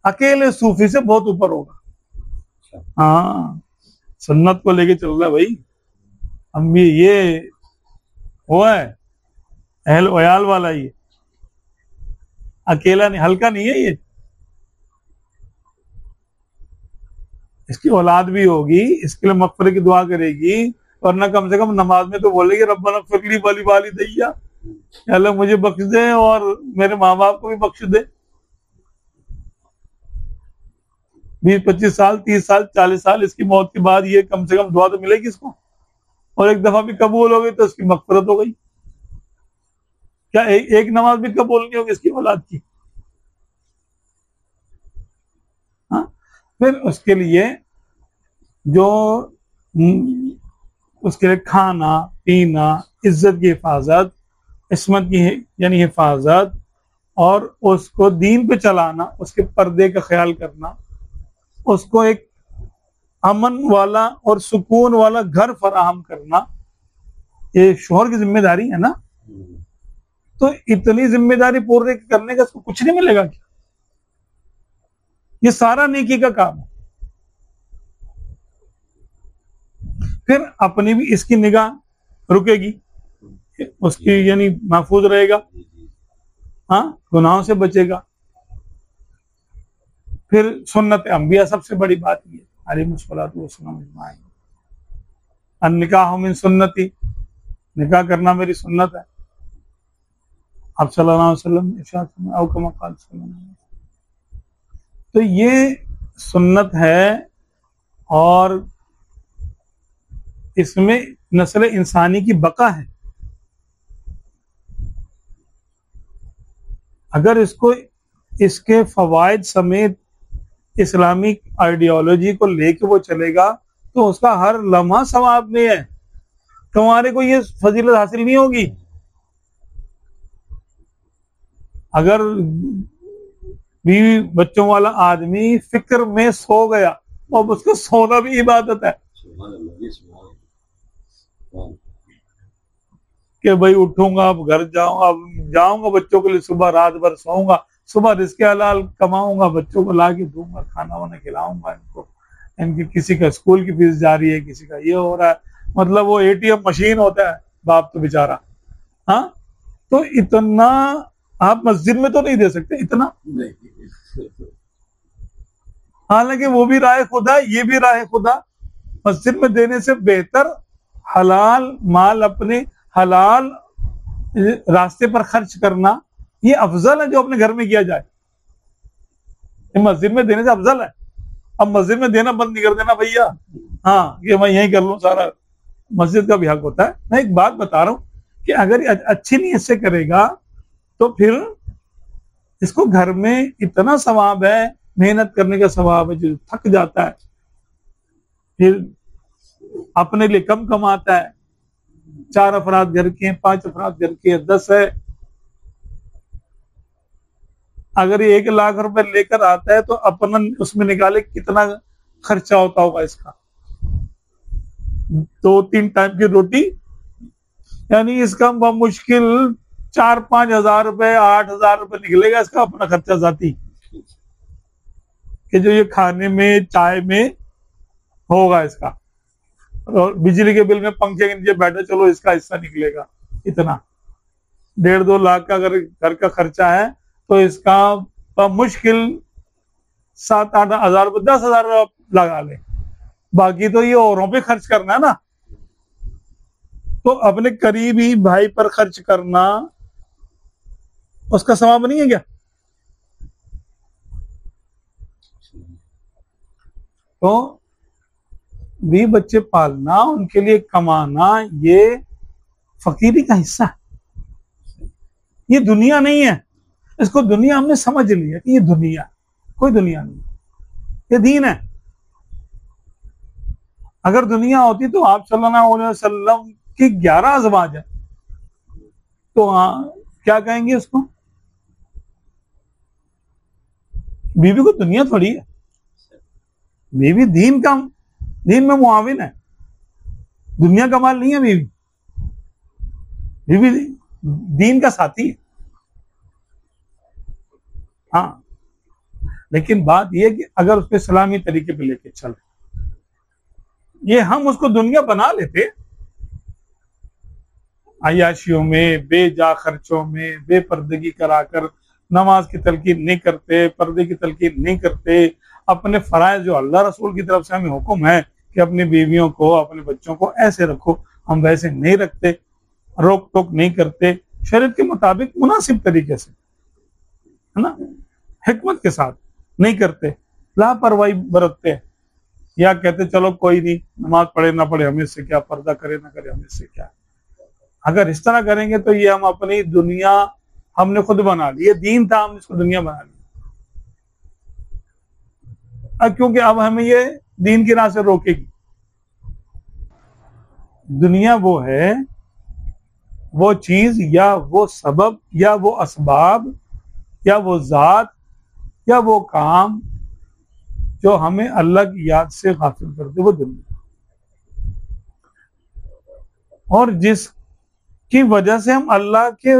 अकेले सूफी से बहुत ऊपर होगा। हाँ, सुन्नत को लेके चल रहा है भाई। हम भी ये वो है अहलो अयाल वाला, ये अकेला नहीं, हल्का नहीं है ये। इसकी औलाद भी होगी, इसके लिए मग़फ़िरत की दुआ करेगी, वरना कम से कम नमाज में तो बोलेगी रब्बना फ़िरली वाली वाली दैया, अल्लाह मुझे बख्श दे और मेरे माँ बाप को भी बख्श दे। 20-25 साल, 30 साल, 40 साल इसकी मौत के बाद ये कम से कम दुआ तो मिलेगी इसको। और एक दफा भी कबूल हो गई तो इसकी मग़फ़िरत हो गई। क्या एक नमाज भी कबूल नहीं होगी इसकी औलाद की? हाँ, फिर उसके लिए जो उसके लिए खाना पीना, इज्जत की हिफाजत, इस्मत की यानी हिफाजत, और उसको दीन पे चलाना, उसके पर्दे का ख्याल करना, उसको एक अमन वाला और सुकून वाला घर फराहम करना, ये शोहर की जिम्मेदारी है ना। तो इतनी जिम्मेदारी पूरी करने का उसको कुछ नहीं मिलेगा क्या? ये सारा नेकी का काम है। फिर अपनी भी इसकी निगाह रुकेगी, उसकी यानी महफूज रहेगा, हाँ, गुनाहों से बचेगा। फिर सुन्नत अंबिया सबसे बड़ी बात ये अलैहिस्सलातु वस्सलाम अजमाइन, अन्निकाह मिन सुन्नती, निकाह करना मेरी सुन्नत है। आप सल्लल्लाहु अलैहि वसल्लम इरशाद फरमाया, औ कमा क़ाल सल्लल्लाहु अलैहि वसल्लम, तो ये सुन्नत है और इसमें नस्ल इंसानी की बका है। अगर इसको इसके फवायद समेत इस्लामिक आइडियोलॉजी को लेके वो चलेगा तो उसका हर लम्हा सवाब में है, तुम्हारे को ये फजीलत हासिल नहीं होगी। अगर बीवी बच्चों वाला आदमी फिक्र में सो गया और उसका सोना भी इबादत है कि भाई उठूंगा, अब घर जाऊंगा, अब जाऊंगा बच्चों के लिए, सुबह रात भर सोऊंगा, सुबह रिस्के हलाल कमाऊंगा, बच्चों को ला के दूंगा, खाना वाना खिलाऊंगा इनको, इनकी किसी का स्कूल की फीस जा रही है, किसी का ये हो रहा है, मतलब वो एटीएम मशीन होता है बाप तो बेचारा। हाँ, तो इतना आप मस्जिद में तो नहीं दे सकते इतना, हालांकि वो भी राय खुदा, ये भी राय खुदा। मस्जिद में देने से बेहतर हलाल माल अपने हलाल रास्ते पर खर्च करना ये अफजल है जो अपने घर में किया जाए, ये मस्जिद में देने से अफजल है। अब मस्जिद में देना बंद नहीं कर देना भैया, हाँ ये मैं यही कर लूं सारा, मस्जिद का भी हक होता है। मैं एक बात बता रहा हूं कि अगर अच्छी नीयत से करेगा तो फिर इसको घर में इतना सवाब है, मेहनत करने का सवाब है, जो थक जाता है फिर अपने लिए कम कमाता है, 4 अफराद घर के हैं, 5 अफराद घर के हैं, 10 है, अगर ये 1 लाख रुपए लेकर आता है तो अपना उसमें निकाले कितना खर्चा होता होगा इसका, 2-3 टाइम की रोटी, यानी इसका मुश्किल 4-5 हजार रुपए 8 हजार रुपए निकलेगा इसका अपना खर्चा जाती, कि जो ये खाने में चाय में होगा इसका, और बिजली के बिल में पंखे के नीचे बैठे चलो इसका हिस्सा निकलेगा इतना, 1.5-2 लाख का अगर घर का खर्चा है तो इसका मुश्किल 7-8 हजार रुपये 10 हजार लगा ले, बाकी तो ये औरों पे खर्च करना है ना। तो अपने करीबी भाई पर खर्च करना उसका सवाब नहीं है क्या? तो भी बच्चे पालना, उनके लिए कमाना, ये फकीरी का हिस्सा है, ये दुनिया नहीं है। इसको दुनिया हमने समझ लिया कि ये दुनिया, कोई दुनिया नहीं, ये दीन है। अगर दुनिया होती तो आप सल्लल्लाहु अलैहि वसल्लम की 11 अज़वाज है तो क्या कहेंगे उसको? बीवी को दुनिया थोड़ी है, बीवी दीन में मुआविन है, दुनिया का माल नहीं है बीवी, बीवी दीन का साथी है। हाँ, लेकिन बात यह कि अगर उसके इस्लामी तरीके पे लेके चले, ये हम उसको दुनिया बना लेते अय्याशियों में, बेजा खर्चों में, बेपर्दगी कराकर, नमाज की तलकीन नहीं करते, पर्दे की तलकीन नहीं करते, अपने फराइज जो अल्लाह रसूल की तरफ से हमें हुक्म है कि अपनी बीवियों को, अपने बच्चों को ऐसे रखो, हम वैसे नहीं रखते, रोक टोक नहीं करते, शरीयत के मुताबिक मुनासिब तरीके से, है ना, हिकमत के साथ नहीं करते, लापरवाही बरतते, या कहते चलो कोई नहीं, नमाज पढ़े ना पढ़े हमें इससे क्या, पर्दा करे ना करे हमें इससे क्या। अगर इस तरह करेंगे तो ये हम अपनी दुनिया हमने खुद बना ली, ये दीन था हमने इसको दुनिया बना ली। क्योंकि अब हमें ये दीन की राह से रोकेगी। दुनिया वो है, वो चीज या वो सबब या वो असबाब या वो जात या वो काम जो हमें अल्लाह की याद से गाफिल कर दे, वो दुनिया, और जिसकी वजह से हम अल्लाह के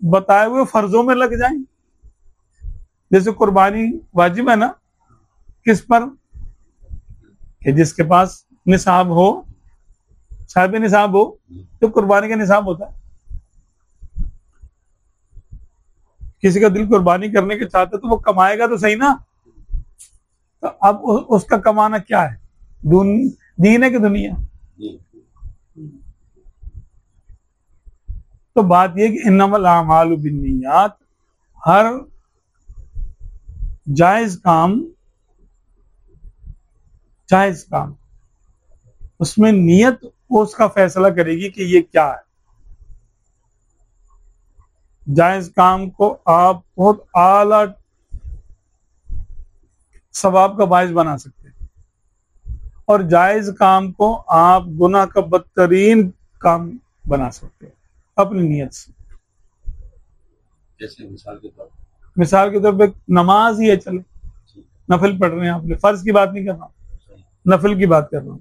बताए हुए फर्जों में लग जाएं, जैसे कुर्बानी वाजिब है ना किस पर, कि जिसके पास निसाब हो, साहिब निसाब हो, तो कुर्बानी का निसाब होता है। किसी का दिल कुर्बानी करने के चाहता तो वो कमाएगा तो सही ना, तो अब उसका कमाना क्या है, दीन है कि दुनिया? तो बात यह कि इन्नमल आमालु बिन्नियात, हर जायज काम उसमें नियत उसका फैसला करेगी कि ये क्या है। जायज काम को आप बहुत आला सवाब का बायस बना सकते हैं, और जायज काम को आप गुनाह का बदतरीन काम बना सकते हैं अपनी नियत से। जैसे मिसाल के तौर पे नमाज ही है, चले नफिल पढ़ रहे हैं आपने, फर्ज की बात नहीं कर रहा हूं, नफिल की बात कर रहा हूं।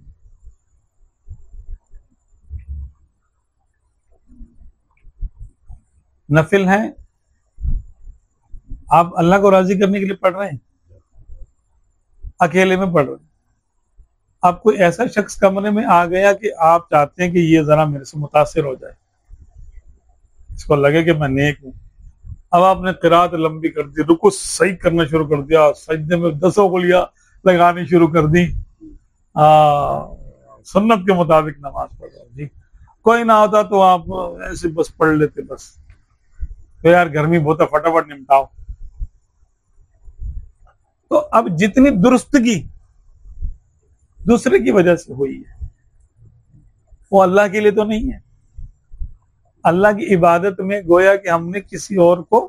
नफिल है, आप अल्लाह को राजी करने के लिए पढ़ रहे हैं, अकेले में पढ़ रहे हैं। आप कोई ऐसा शख्स कमरे में आ गया कि आप चाहते हैं कि ये जरा मेरे से मुतासिर हो जाए, इसको लगे कि मैं नेक हूं। अब आपने किरात लंबी कर दी, रुकू सही करना शुरू कर दिया, सजदे में 10 उंगलियां लगानी शुरू कर दी, सुन्नत के मुताबिक नमाज पढ़ रहा जी। कोई ना होता तो आप ऐसे बस पढ़ लेते, बस तो यार गर्मी बहुत है, फटाफट निपटाओ। तो अब जितनी दुरुस्तगी दूसरे की वजह से हुई है वो अल्लाह के लिए तो नहीं है। अल्लाह की इबादत में गोया कि हमने किसी और को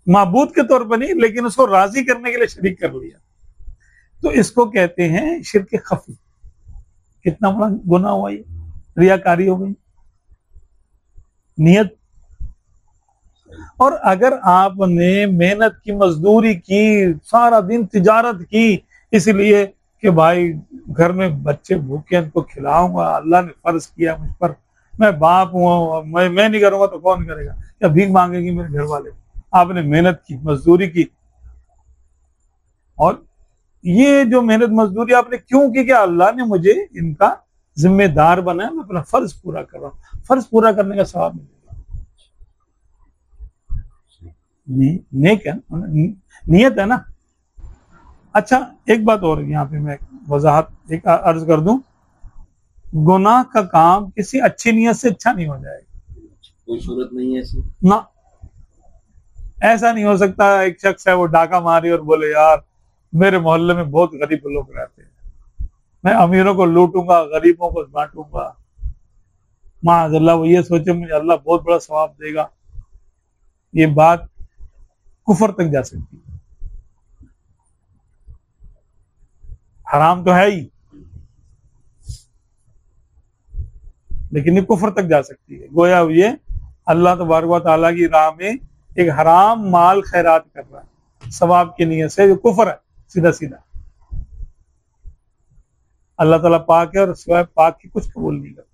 माबूद के तौर पर नहीं, लेकिन उसको राजी करने के लिए शरीक कर लिया, तो इसको कहते हैं शिर्क खफी। कितना बड़ा गुनाह हुआ ये, रियाकारी हो गई, नियत। और अगर आपने मेहनत की, मजदूरी की, सारा दिन तिजारत की, इसलिए कि भाई घर में बच्चे भूखे हैं इनको खिलाऊंगा, अल्लाह ने फर्ज किया मुझ पर, मैं बाप हूँ, मैं नहीं करूंगा तो कौन करेगा, या भीख मांगेंगे मेरे घर वाले। आपने मेहनत की, मजदूरी की, और ये जो मेहनत मजदूरी आपने क्यों की? कि अल्लाह ने मुझे इनका जिम्मेदार बनाया, मैं अपना फर्ज पूरा कर रहा हूँ, फर्ज पूरा करने का सवाब मिलेगा। नेक है, नियत है ना। अच्छा, एक बात और यहाँ पे मैं वजाहत एक अर्ज कर दूं, गुनाह का काम किसी अच्छी नियत से अच्छा नहीं हो जाएगा, कोई सूरत नहीं है ऐसी ना। ऐसा नहीं हो सकता एक शख्स है वो डाका मारे और बोले यार मेरे मोहल्ले में बहुत गरीब लोग रहते हैं, मैं अमीरों को लूटूंगा, गरीबों को बांटूंगा। माअज़ल्लाह वो ये सोचे मुझे अल्लाह बहुत बड़ा सवाब देगा। ये बात कुफर तक जा सकती है, हराम तो है ही, लेकिन ये कुफर तक जा सकती है। गोया ये अल्लाह तबारक व तआला की राह में एक हराम माल खैरात कर रहा है सवाब की नीयत से, जो कुफर है सीधा सीधा। अल्लाह ताला पाक है और सिवाय पाक की कुछ कबूल नहीं करता।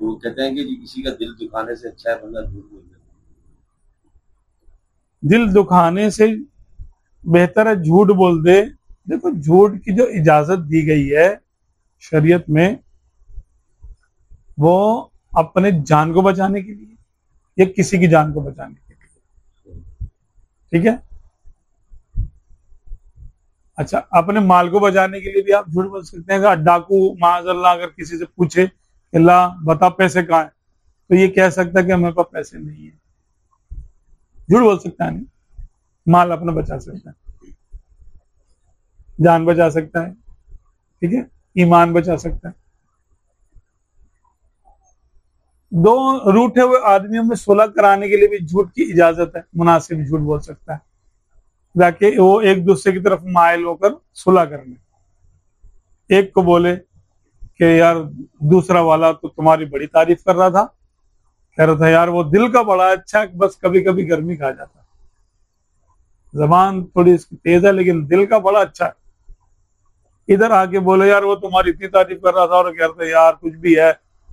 वो कहते हैं कि किसी का दिल दुखाने से अच्छा है बंदा झूठ बोल दे। दिल दुखाने से बेहतर है झूठ बोल दे। देखो, झूठ की जो इजाजत दी गई है शरीयत में, वो अपने जान को बचाने के लिए या किसी की जान को बचाने के लिए, ठीक है। अच्छा, अपने माल को बचाने के लिए भी आप झूठ बोल सकते हैं। अगर डाकू माअज़ल्लाह अगर किसी से पूछे कि ला बता पैसे कहाँ है, तो ये कह सकता है कि हमारे पास पैसे नहीं है, झूठ बोल सकता है, नहीं, माल अपना बचा सकता है, जान बचा सकता है, ठीक है, ईमान बचा सकता है। दो रूठे हुए आदमियों में सुलह कराने के लिए भी झूठ की इजाजत है, मुनासिब झूठ बोल सकता है ताकि वो एक दूसरे की तरफ मायल होकर सुलह कर ले। एक को बोले कि यार दूसरा वाला तो तुम्हारी बड़ी तारीफ कर रहा था, कह रहा था यार वो दिल का बड़ा अच्छा, बस कभी कभी गर्मी खा जाता, जबान थोड़ी इसकी तेज है लेकिन दिल का बड़ा अच्छा है। इधर आके बोले यार वो तुम्हारी इतनी तारीफ कर रहा था और कह रहा था यार कुछ भी है,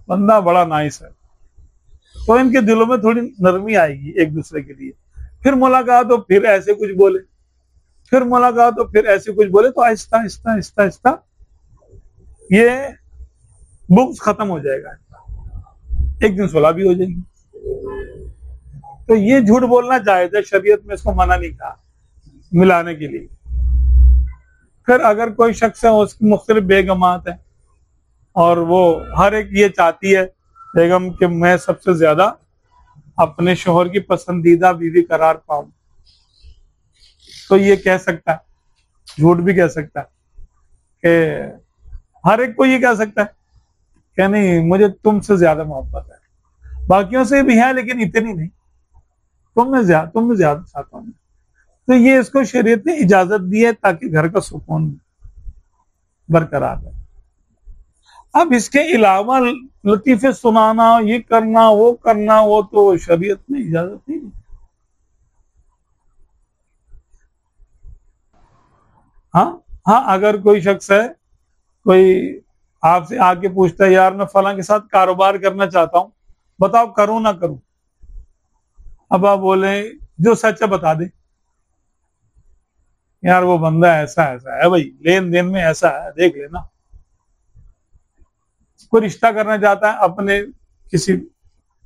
बंदा बड़ा नाइस है। तो इनके दिलों में थोड़ी नरमी आएगी एक दूसरे के लिए। फिर मुलाकात हो, फिर ऐसे कुछ बोले, फिर मुलाकात हो, फिर ऐसे कुछ बोले, तो आहिस्ता आहिस्ता आहिस्ता आहिस्ता ये बुग़्ज़ खत्म हो जाएगा, एक दिन सुलह भी हो जाएगी। तो ये झूठ बोलना जायज है, शरीयत में इसको मना नहीं कहा मिलाने के लिए। फिर अगर कोई शख्स है उसकी मुख्तलिफ बेगमात है और वो हर एक ये चाहती है बेगम कि मैं सबसे ज्यादा अपने शोहर की पसंदीदा बीवी करार पाऊं, तो ये कह सकता है, झूठ भी कह सकता है कि हर एक को ये कह सकता है कि नहीं मुझे तुमसे ज्यादा मोहब्बत है, बाकियों से भी है लेकिन इतनी नहीं, तुमने ज्यादा चाहता हूं। तो ये इसको शरीयत ने इजाजत दी है ताकि घर का सुकून बरकरार रहे। अब इसके अलावा लतीफे सुनाना, ये करना वो तो शरीयत ने इजाजत नहीं दी। हाँ, अगर कोई शख्स है, कोई आपसे आके पूछता है यार मैं फलां के साथ कारोबार करना चाहता हूं, बताओ करूं ना करूं। अब आप बोले जो सच है बता दे, यार वो बंदा ऐसा है भाई, लेन देन में ऐसा है, देख लेना। कोई रिश्ता करना चाहता है अपने किसी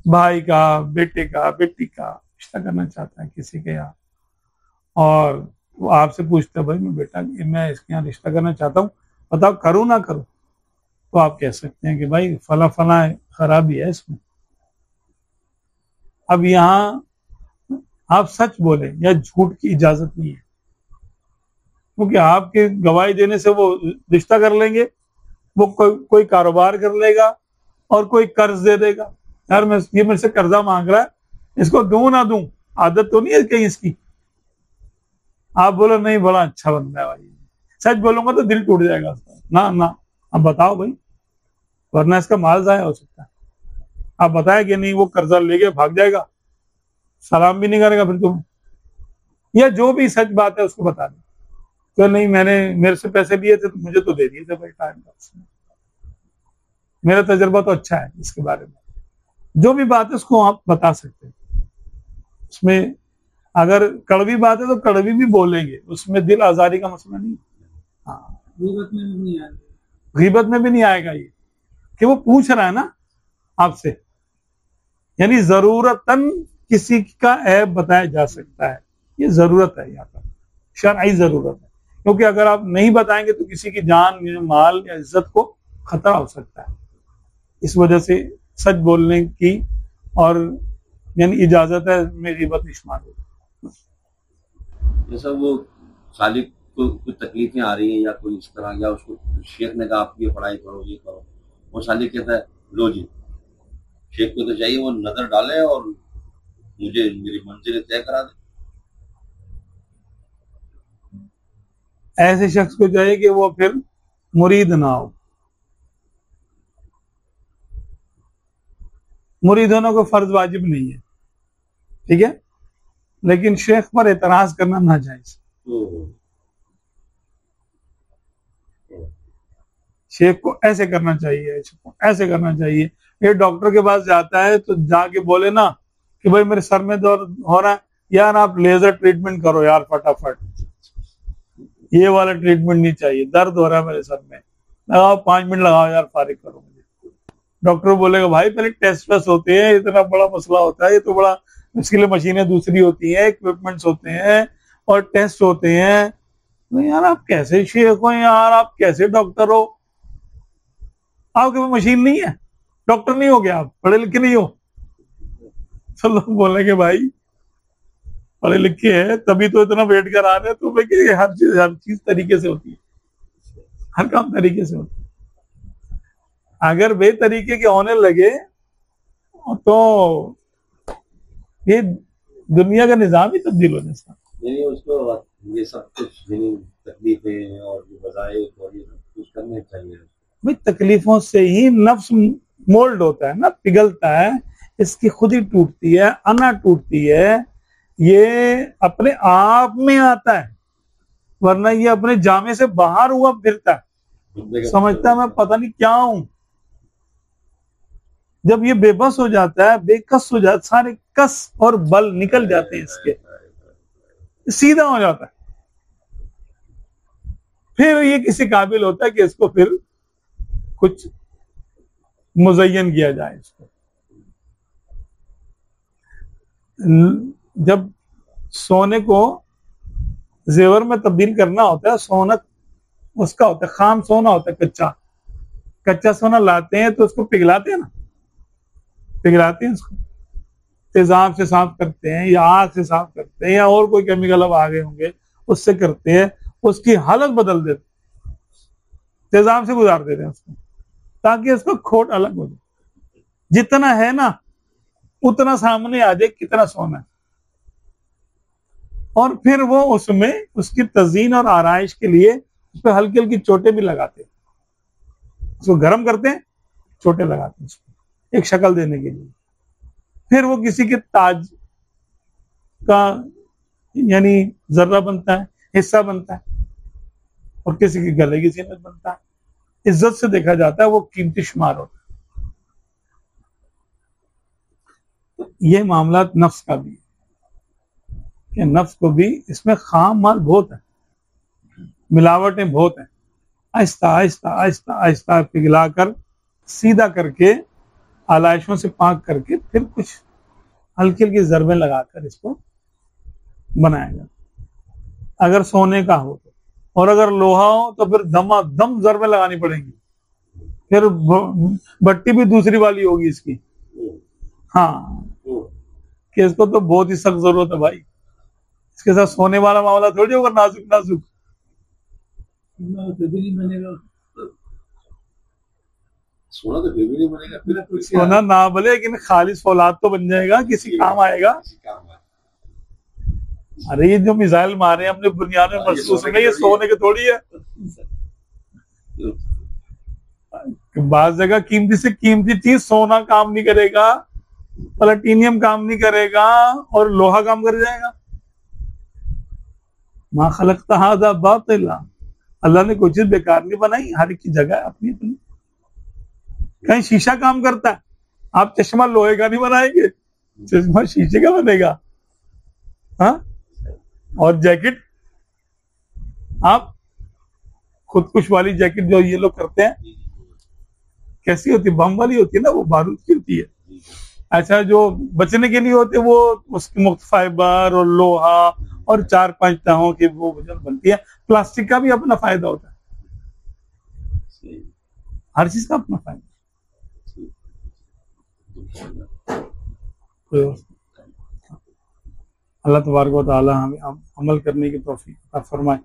भाई का, बेटे का, बेटी का रिश्ता करना चाहता है किसी के यहाँ, और वो आपसे पूछता है भाई मैं इसके यहाँ रिश्ता करना चाहता हूँ, बताओ करूं ना करूं। तो आप कह सकते हैं कि भाई फला फला खराबी है इसमें। अब यहाँ आप सच बोले या झूठ की इजाजत नहीं है, क्योंकि आपके गवाही देने से वो रिश्ता कर लेंगे, वो कोई कारोबार कर लेगा और कोई कर्ज दे देगा। यार ये मेरे से कर्जा मांग रहा है, इसको दूं ना दूं, आदत तो नहीं है कहीं इसकी। आप बोलो नहीं, बड़ा अच्छा बंदा है भाई, सच बोलूंगा तो दिल टूट जाएगा उसका। ना अब बताओ भाई, वरना इसका माल जाया हो सकता है। आप बताया कि नहीं, वो कर्जा लेके भाग जाएगा, सलाम भी नहीं करेगा फिर तुम्हें, या जो भी सच बात है उसको बता दे तो नहीं मेरे से पैसे लिए थे तो मुझे तो दे दिए थे भाई टाइम पास, मेरा तजर्बा तो अच्छा है इसके बारे में। जो भी बात है उसको आप बता सकते हैं। उसमें अगर कड़वी बात है तो कड़वी भी बोलेंगे, उसमें दिल आजारी का मसला नहीं। हाँ, गीबत में भी नहीं आएगा ये कि वो पूछ रहा है ना आपसे, यानी जरूरतन किसी का ऐब बताया जा सकता है, ये जरूरत है, यहाँ पर शरई जरूरत है। क्योंकि अगर आप नहीं बताएंगे तो किसी की जान, माल या इज्जत को खतरा हो सकता है। इस वजह से सच बोलने की और यानी इजाजत है, में गीबत नहीं शुमार होगी। जैसा वो सालिक को कुछ तकलीफें आ रही हैं या कोई इस तरह, या उसको शेख ने कहा आप ये पढ़ाई करो, ये करो, वो सालिक कहता है लो जी, शेख को तो चाहिए वो नजर डाले और मुझे मेरी मंजिल तय करा दे। ऐसे शख्स को चाहिए कि वो फिर मुरीद ना हो। मुरीद होना कोई फर्ज वाजिब नहीं है, ठीक है, लेकिन शेख पर एतराज करना नाजायज। शेख को ऐसे करना चाहिए, ऐसे करना चाहिए। ये डॉक्टर के पास जाता है तो जाके बोले ना कि भाई मेरे सर में दर्द हो रहा है, यार आप लेजर ट्रीटमेंट करो यार फटाफट, ये वाला ट्रीटमेंट नहीं चाहिए, दर्द हो रहा है मेरे सर में, लगाओ 5 मिनट लगाओ यार, फारिग करो मुझे। डॉक्टर बोलेगा भाई पहले टेस्ट वेस्ट होते हैं, इतना बड़ा मसला होता है, ये तो बड़ा, इसके लिए मशीनें दूसरी होती हैं, इक्विपमेंट्स होते हैं और टेस्ट होते हैं। तो यार आप कैसे शेख हो यार, आप कैसे डॉक्टर हो, आपके पास मशीन नहीं है, डॉक्टर नहीं हो गया, आप पढ़े लिखे नहीं हो। तो लोग बोलेंगे भाई पढ़े लिखे हैं तभी तो इतना वेट करा रहे हैं। तो भाई हर चीज तरीके से होती है, हर काम तरीके से होता है। अगर वे तरीके के होने लगे तो ये दुनिया का निजाम ही तब्दील हो जाता है। उसको ये सब कुछ तकलीफें और वज़ाइफ और ये सब कुछ करने चाहिए। भाई तकलीफों से ही नफ्स मोल्ड होता है ना, पिघलता है, इसकी खुद ही टूटती है, अना टूटती है, ये अपने आप में आता है, वरना ये अपने जामे से बाहर हुआ फिरता है, समझता है मैं पता नहीं क्या हूं। जब ये बेबस हो जाता है, बेकस हो जाता है, सारे कस और बल निकल जाते हैं इसके, सीधा हो जाता है, फिर ये किसी काबिल होता है कि इसको फिर कुछ मुज़य्यन किया जाए इसको। जब सोने को जेवर में तब्दील करना होता है, सोना उसका होता है, खाम सोना होता है, कच्चा सोना लाते हैं तो उसको पिघलाते हैं ना, पिघलाते हैं उसको, तेजाब से साफ करते हैं या आग से साफ करते हैं या और कोई केमिकल अब आ गए होंगे उससे करते हैं, उसकी हालत बदल देते, तेजाब से गुजार देते हैं उसको, ताकि उसका खोट अलग हो जाए। जितना है ना उतना सामने आ जाए कितना सोना है, और फिर वो उसमें उसकी तज़ीन और आराइश के लिए उस पर हल्की हल्की चोटें भी लगाते हैं, उसको गर्म करते हैं, चोटें लगाते हैं उसको एक शक्ल देने के लिए। फिर वो किसी के ताज का यानी जर्रा बनता है, हिस्सा बनता है, और किसी के गले की जीनत बनता है, इज्जत से देखा जाता है, वो कीमती शुमार होता है। तो ये मामला नफ्स का भी है कि नफ्स को भी इसमें खाम माल बहुत है, मिलावटें बहुत हैं, आहिस्ता आहिस्ता आहिस्ता आहिस्ता पिघलाकर सीधा करके आलाइशों से पाक करके फिर कुछ हल्की हल्की जरबें लगाकर इसको बनाया जाता। अगर सोने का हो तो, और अगर लोहा हो तो फिर दम जरबें लगानी पड़ेंगी, फिर भट्टी भी दूसरी वाली होगी इसकी। हाँ, कि इसको तो बहुत ही सख्त जरूरत है भाई, इसके साथ सोने वाला मामला थोड़ी होगा नाजुक नाजुक। सोना तो फिर भी नहीं बनेगा, फिर कुछ सोना ना भले लेकिन खालिस फौलाद तो बन जाएगा, किसी काम आएगा। अरे ये जो मिसाइल मारे अपने बुनियाद में महसूस में, ये सोने के थोड़ी है। बात जगह कीमती से कीमती चीज सोना काम नहीं करेगा, प्लेटिनियम काम नहीं करेगा, और लोहा काम कर जाएगा। मा खलक़्ता हाज़ा बातिला, अल्लाह ने कोई चीज बेकार नहीं बनाई, हर एक की जगह अपनी अपनी। कहीं शीशा काम करता है, आप चश्मा लोहे का नहीं बनाएंगे, चश्मा शीशे का बनेगा। हाँ, और जैकेट आप खुदकुश वाली जैकेट जो ये लोग करते हैं कैसी होती है, बम वाली होती है ना, वो बारूद की होती है। अच्छा, जो बचने के लिए होते वो उसकी मुख्त फाइबर और लोहा और 4-5 तहों की वो बनती है। प्लास्टिक का भी अपना फायदा होता है, हर चीज का अपना फायदा। अल्लाह तबारक व तआला हमें अमल करने की तौफीक अता फरमाए।